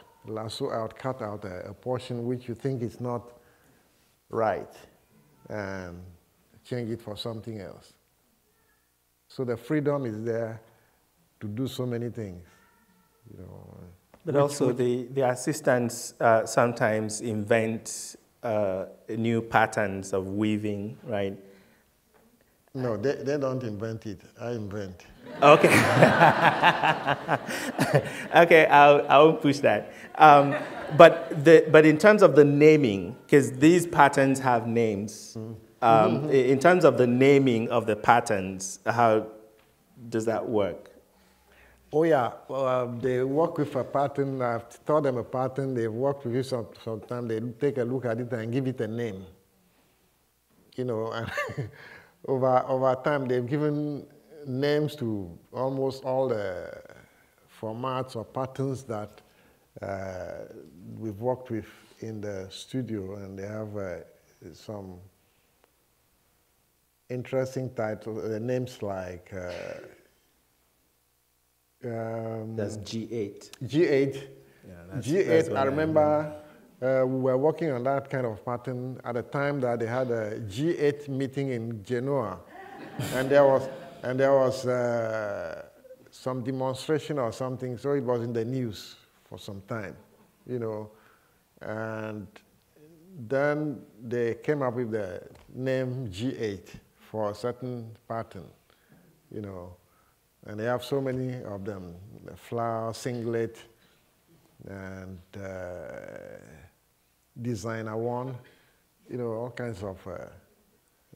cut out a portion which you think is not right and change it for something else. So the freedom is there to do so many things, But also the assistants sometimes invent new patterns of weaving, right? No, they don't invent it. I invent. Okay. Okay, I won't push that. But in terms of the naming, because these patterns have names, in terms of the naming of the patterns, how does that work? Oh yeah, they work with a pattern. I've taught them a pattern. They've worked with it sometimes. They take a look at it and give it a name. And over time, they've given names to almost all the formats or patterns that we've worked with in the studio, and they have some interesting titles, names like That's G8. G8. Yeah, G8, I remember we were working on that kind of pattern at the time that they had a G8 meeting in Genoa. And there was some demonstration or something, so it was in the news for some time, And then they came up with the name G8 for a certain pattern, And they have so many of them, the flower, singlet, and designer one, all kinds of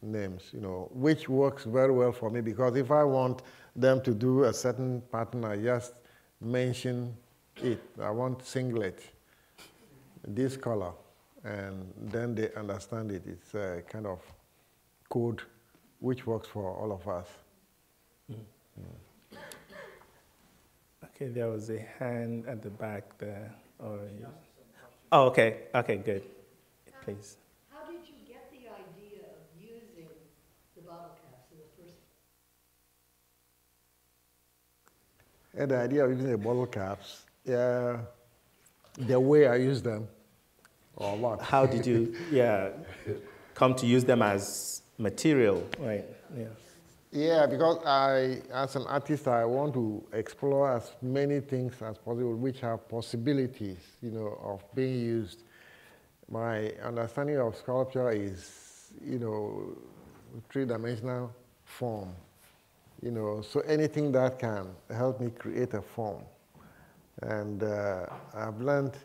names, which works very well for me, because if I want them to do a certain pattern, I just mention it. I want singlet, this color, and then they understand it. It's a kind of code which works for all of us. Okay, there was a hand at the back there. Oh, okay. Okay, good. Please. How did you get the idea of using the bottle caps in the first? And the idea of using the bottle caps, the way I use them, or what? How did you, come to use them as material, right? Yeah. Yeah, because as an artist, I want to explore as many things as possible which have possibilities, of being used. My understanding of sculpture is, three-dimensional form, so anything that can help me create a form. And I've learned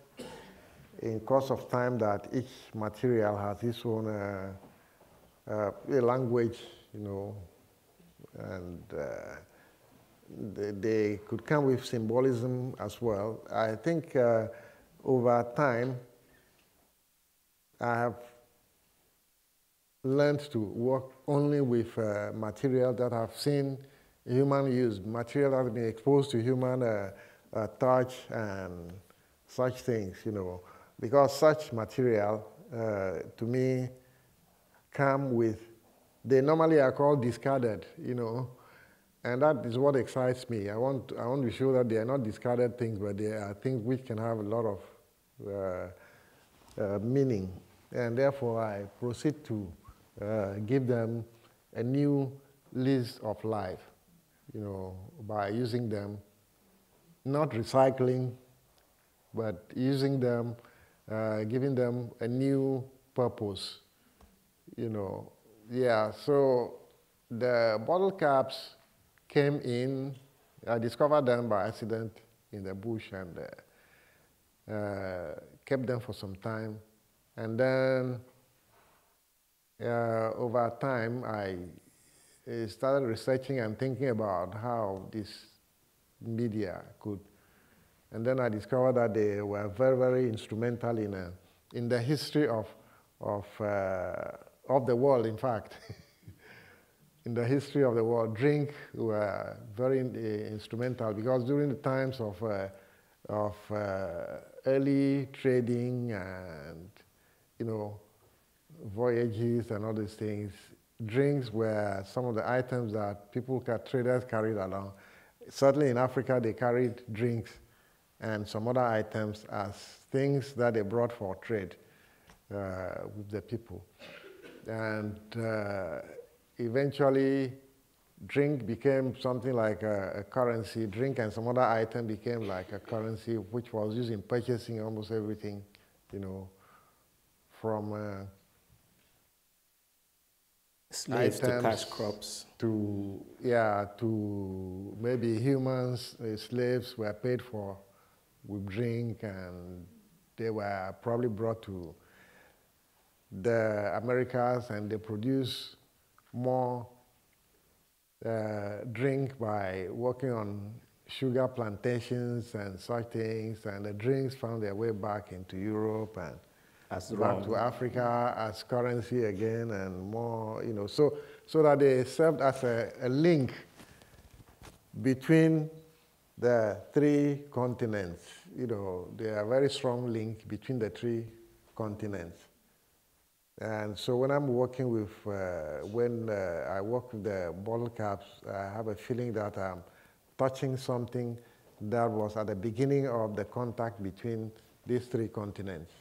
in course of time that each material has its own language, and they could come with symbolism as well. I think over time, I have learned to work only with material that have seen human use, material that have been exposed to human touch and such things, because such material, to me, come with, they normally are called discarded, and that is what excites me. I want to show that they are not discarded things, but they are things which can have a lot of meaning, and therefore I proceed to give them a new lease of life, by using them, not recycling, but using them, giving them a new purpose, Yeah, so the bottle caps came in, I discovered them by accident in the bush and kept them for some time. And then over time, I started researching and thinking about how this media could. And then I discovered that they were very, very instrumental in the history of the world, in fact. In the history of the world, drink were very instrumental, because during the times of early trading and, voyages and all these things, drinks were some of the items that traders carried along. Certainly in Africa, they carried drinks and some other items as things that they brought for trade with the people. And eventually, drink became something like a currency. Drink and some other item became like a currency, which was used in purchasing almost everything, from slaves to cash crops. To maybe humans, slaves were paid for with drink, and they were probably brought to the Americas, and they produce more drink by working on sugar plantations and such things, and the drinks found their way back into Europe and back to Africa as currency again, and more, so that they served as a link between the three continents. They are a very strong link between the three continents. And so when I'm working with, I work with the bottle caps, I have a feeling that I'm touching something that was at the beginning of the contact between these three continents.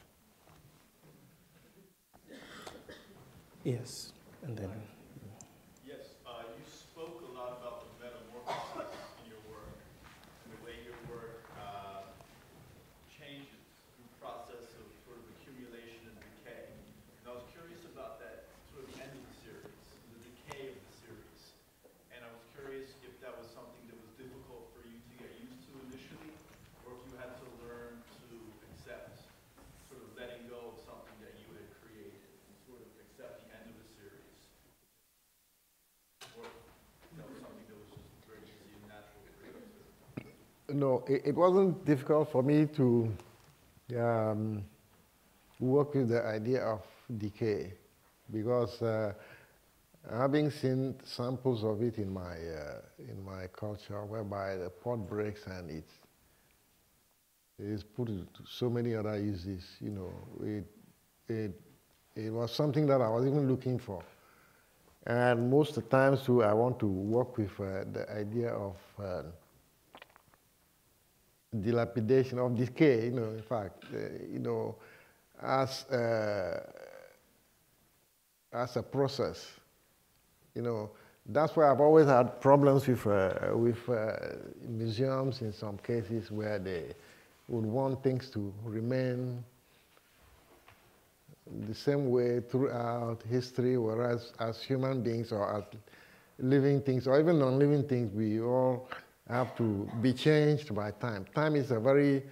Yes, and then. Yes, you spoke a lot about the metamorphosis in your work, and the way your work changes through process of sort of accumulation and decay. And I was curious about that sort of end of the series, the decay of the series. And I was curious if that was something that was difficult for you to get used to initially, or if you had to learn to accept sort of letting go of something that you had created and sort of accept the end of the series. No, it wasn't difficult for me to work with the idea of decay because having seen samples of it in my culture, whereby the pot breaks and it is put to so many other uses, you know, it was something that I was even looking for. And most of the times too, I want to work with the idea of dilapidation, of decay, you know, in fact, you know, as a process, you know. That's why I've always had problems with museums in some cases where they would want things to remain the same way throughout history, whereas as human beings or as living things or even non-living things, we all have to be changed by time. Time is a very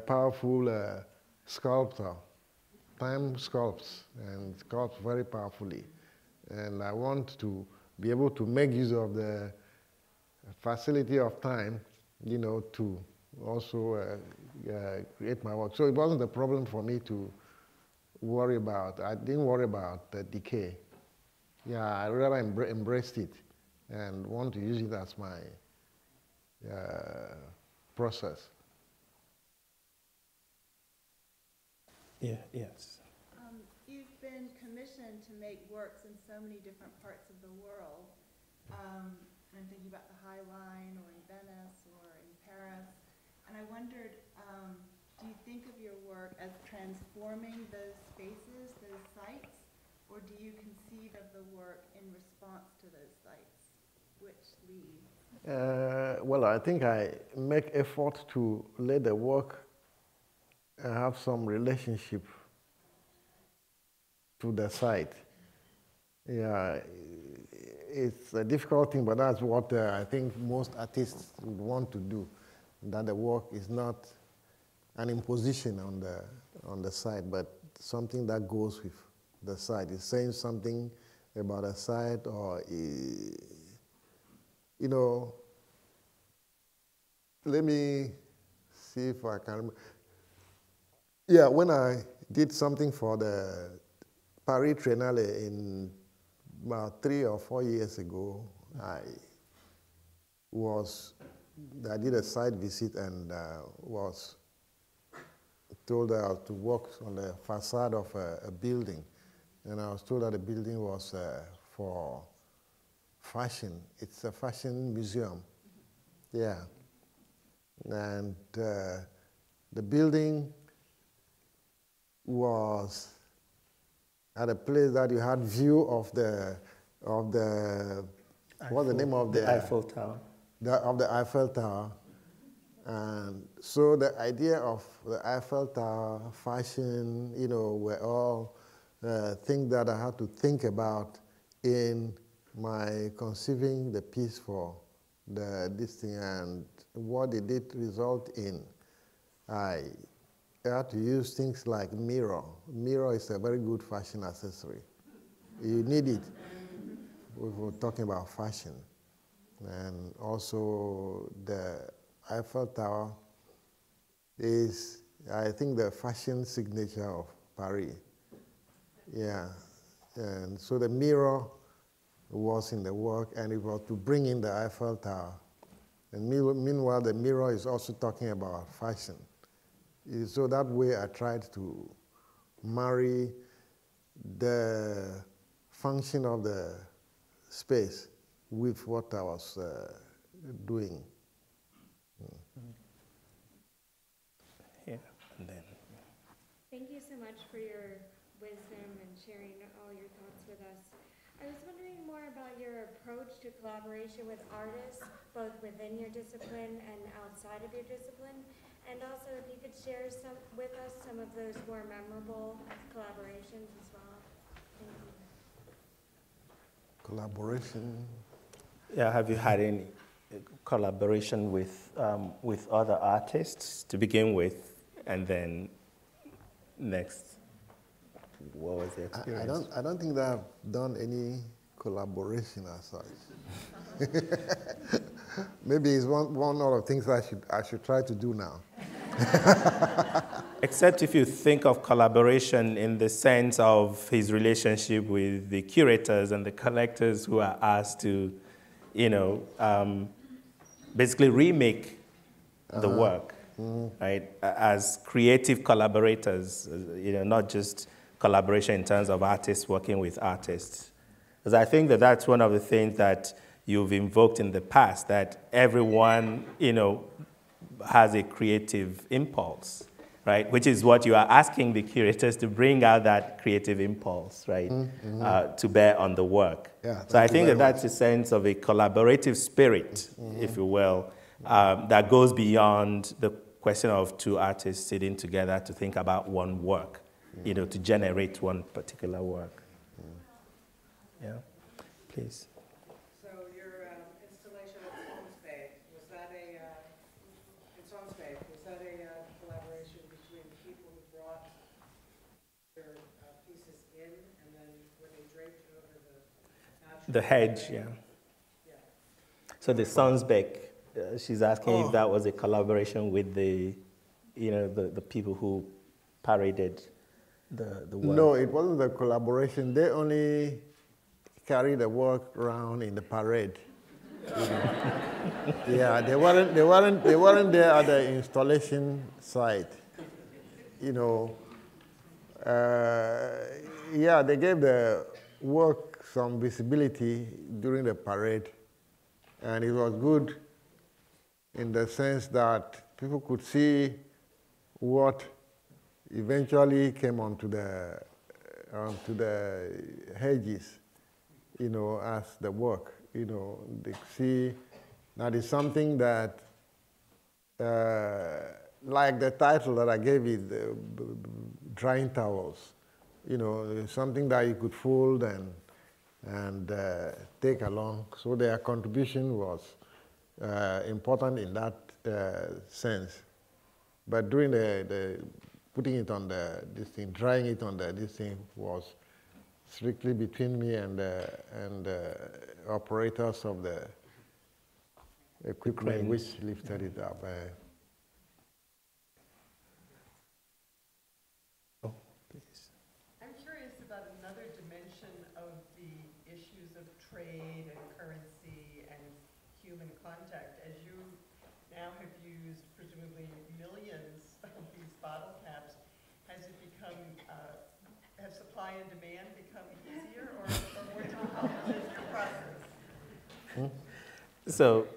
powerful sculptor. Time sculpts and sculpts very powerfully. And I want to be able to make use of the facility of time, you know, to also create my work. So it wasn't a problem for me to worry about. I didn't worry about the decay. Yeah, I rather embraced it and want to use it as my process. Yeah, yes. You've been commissioned to make works in so many different parts of the world. And I'm thinking about the High Line or in Venice or in Paris. And I wondered, do you think of your work as transforming those spaces, those sites, or do you conceive of the work in response to those sites? Which leads? Well, I think I make effort to let the work have some relationship to the site. Yeah, it's a difficult thing, but that's what I think most artists would want to do, that the work is not an imposition on the site, but something that goes with the site. It's saying something about a site or, you know, let me see if I can remember. Yeah, when I did something for the Paris Triennale in about 3 or 4 years ago, I did a site visit and was told to work on the facade of a building. And I was told that the building was for fashion. It's a fashion museum. Yeah. And the building was at a place that you had view of the what's the name of the Eiffel Tower. Of the Eiffel Tower. And so the idea of the Eiffel Tower, fashion, you know, were all things that I had to think about in my conceiving the piece for this thing. And what it did result in, I had to use things like mirror. Mirror is a very good fashion accessory. You need it. We were talking about fashion. And also the Eiffel Tower is, I think, the fashion signature of Paris. Yeah. And so the mirror was in the work, and it was to bring in the Eiffel Tower. And meanwhile, the mirror is also talking about fashion. So that way I tried to marry the function of the space with what I was doing. Yeah, and then. Thank you so much for your wisdom and sharing all your thoughts with us. I was wondering more about your approach to collaboration with artists, both within your discipline and outside of your discipline, and also if you could share with us some of those more memorable collaborations as well. Thank you. Collaboration. Yeah, have you had any collaboration with other artists to begin with, and then next, what was the experience? I don't think that I've done any collaboration as such. Maybe it's one of the things I should try to do now. Except if you think of collaboration in the sense of his relationship with the curators and the collectors who are asked to, basically remake the work, right? As creative collaborators, not just collaboration in terms of artists working with artists. Because I think that that's one of the things that you've invoked in the past, that everyone, has a creative impulse, right? Which is what you are asking the curators to bring out, that creative impulse, right? To bear on the work. Yeah, so I think that that's a sense of a collaborative spirit, if you will, that goes beyond the question of two artists sitting together to think about one work, to generate one particular work. Yeah, please. So your installation at Sonsbay, was that a collaboration between the people who brought their pieces in, and then were they draped over the natural The hedge, yeah. So the Sonsbeck, she's asking if that was a collaboration with the people who paraded the work. No, it wasn't a collaboration. They only carried the work around in the parade. Yeah, they weren't there at the installation site. Yeah, they gave the work some visibility during the parade, and it was good in the sense that people could see what eventually came onto the hedges, as the work. They see that is something that, like the title that I gave it, the drying towels. Something that you could fold and take along. So their contribution was important in that sense. But during the putting it on drying it on this thing was strictly between me and the operators of the equipment which lifted it up. I'm curious about another dimension of the issues of trade and currency and human contact. As you now have used presumably millions of these bottle caps, has it become, has supply and demand become easier or more difficult in your process? So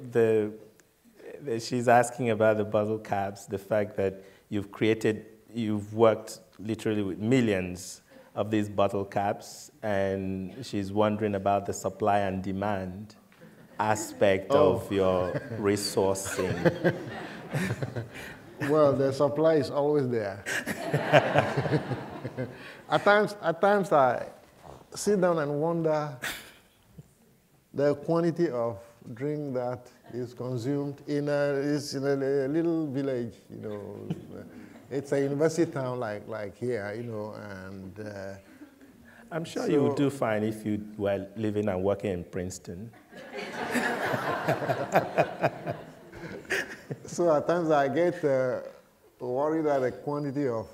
she's asking about the bottle caps, the fact that you've worked literally with millions of these bottle caps, and she's wondering about the supply and demand aspect of your resourcing. Well, the supply is always there. At times I sit down and wonder the quantity of drink that is consumed in a little village, It's a university town like here, and I'm sure you would do fine if you were living and working in Princeton. So at times I get worried at the quantity of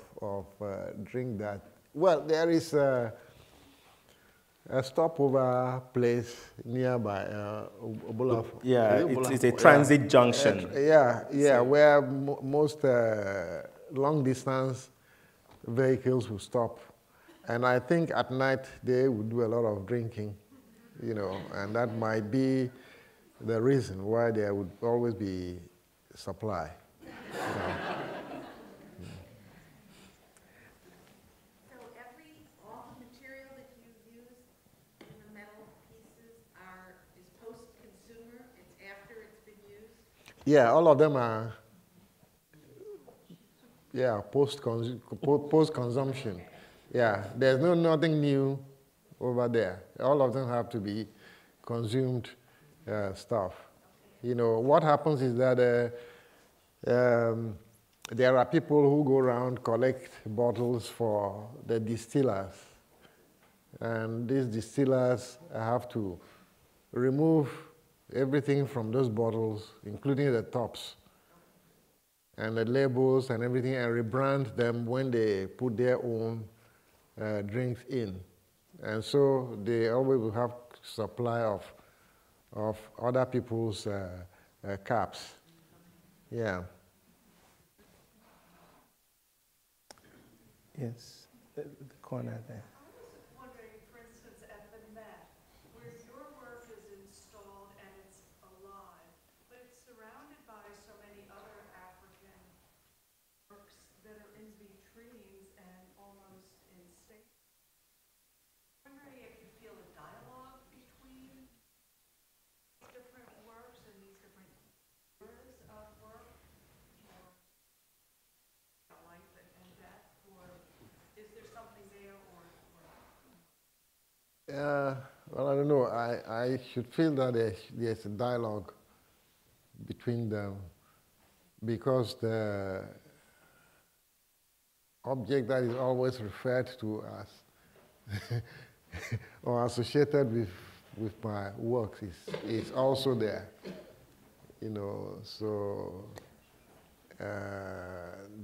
drink that. Well, there is a stopover place nearby. Yeah, it's a transit junction. Where most long distance vehicles will stop. And I think at night they would do a lot of drinking, and that might be the reason why there would always be supply. All the material that you use in the metal pieces is post-consumer? It's after it's been used? Yeah, all of them are post-consumption. Yeah, there's nothing new over there. All of them have to be consumed stuff. What happens is that there are people who go around collect bottles for the distillers. And these distillers have to remove everything from those bottles, including the tops and the labels and everything, and rebrand them when they put their own drinks in. And so they always will have supply of other people's caps. Yeah. Yes, the corner there. I was wondering, for instance, at the Met, where your work is installed and it's alive, but it's surrounded by so many other African works that are in vitrines and almost in state. I'm wondering if you feel a dialogue between different works and these different eras of work, or life and death, or is there something there, or Well, I don't know. I should feel that there's a dialogue between them, because the object that is always referred to as or associated with my works is also there. You know, so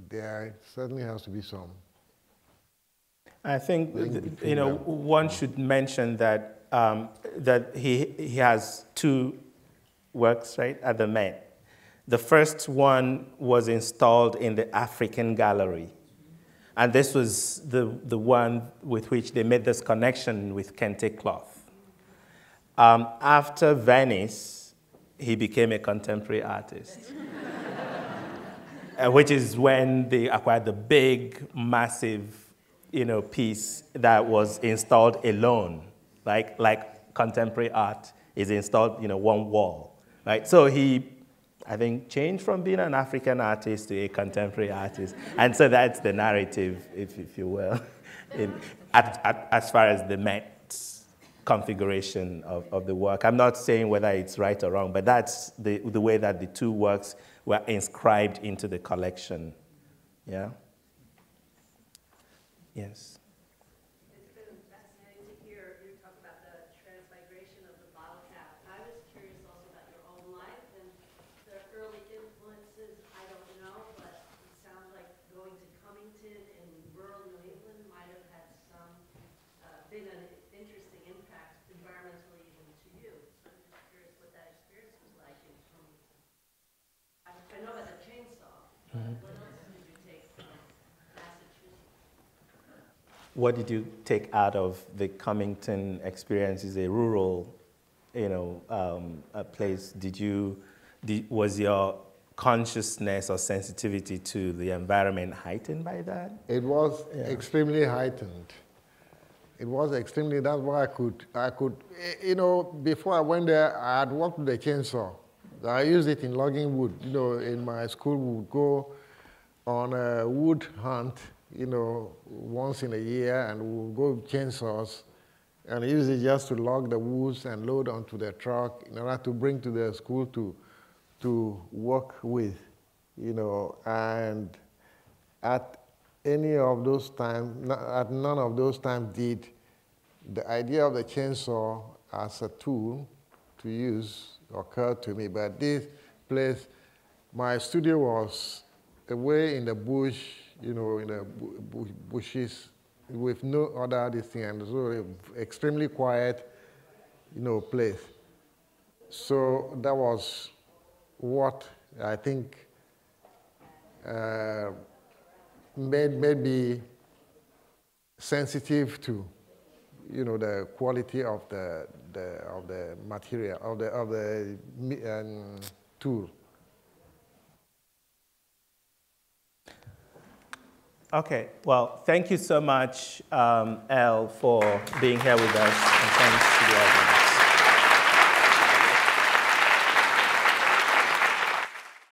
there certainly has to be some. I think one should mention that that he has two works, right, at the Met. The first one was installed in the African Gallery, and this was the one with which they made this connection with kente cloth. After Venice, he became a contemporary artist, which is when they acquired the big, massive, piece that was installed alone, like contemporary art is installed, one wall, right? So he, I think, changed from being an African artist to a contemporary artist, and so that's the narrative, if you will, as far as the Met's configuration of the work. I'm not saying whether it's right or wrong, but that's the way that the two works were inscribed into the collection. Yeah. Yes. It's been fascinating to hear you talk about the transmigration of the bottle cap. I was curious also about your own life and the early influences. I don't know, but it sounds like going to Cummington in rural New England might have had some, been an interesting impact environmentally even to you. So I'm just curious what that experience was like in Cummington. I know about the chainsaw, but what else did you take from Massachusetts? What did you take out of the Cummington experience? Is a rural, a place. Was your consciousness or sensitivity to the environment heightened by that? It was extremely heightened. It was extremely. That's why I could. Before I went there, I had worked with a chainsaw. I used it in logging wood. In my school, we would go on a wood hunt, once in a year, and we would go with chainsaws and use it just to log the woods and load onto the truck in order to bring to the school to work with, and at any of those times, at none of those times did the idea of the chainsaw as a tool to use occur to me. But this place, my studio was away in the bush, in the bushes, with no other this thing, and so extremely quiet, place. So that was what I think made me sensitive to, the quality of the material of the tool. Okay, well, thank you so much, Elle, for being here with us, and thanks to the audience.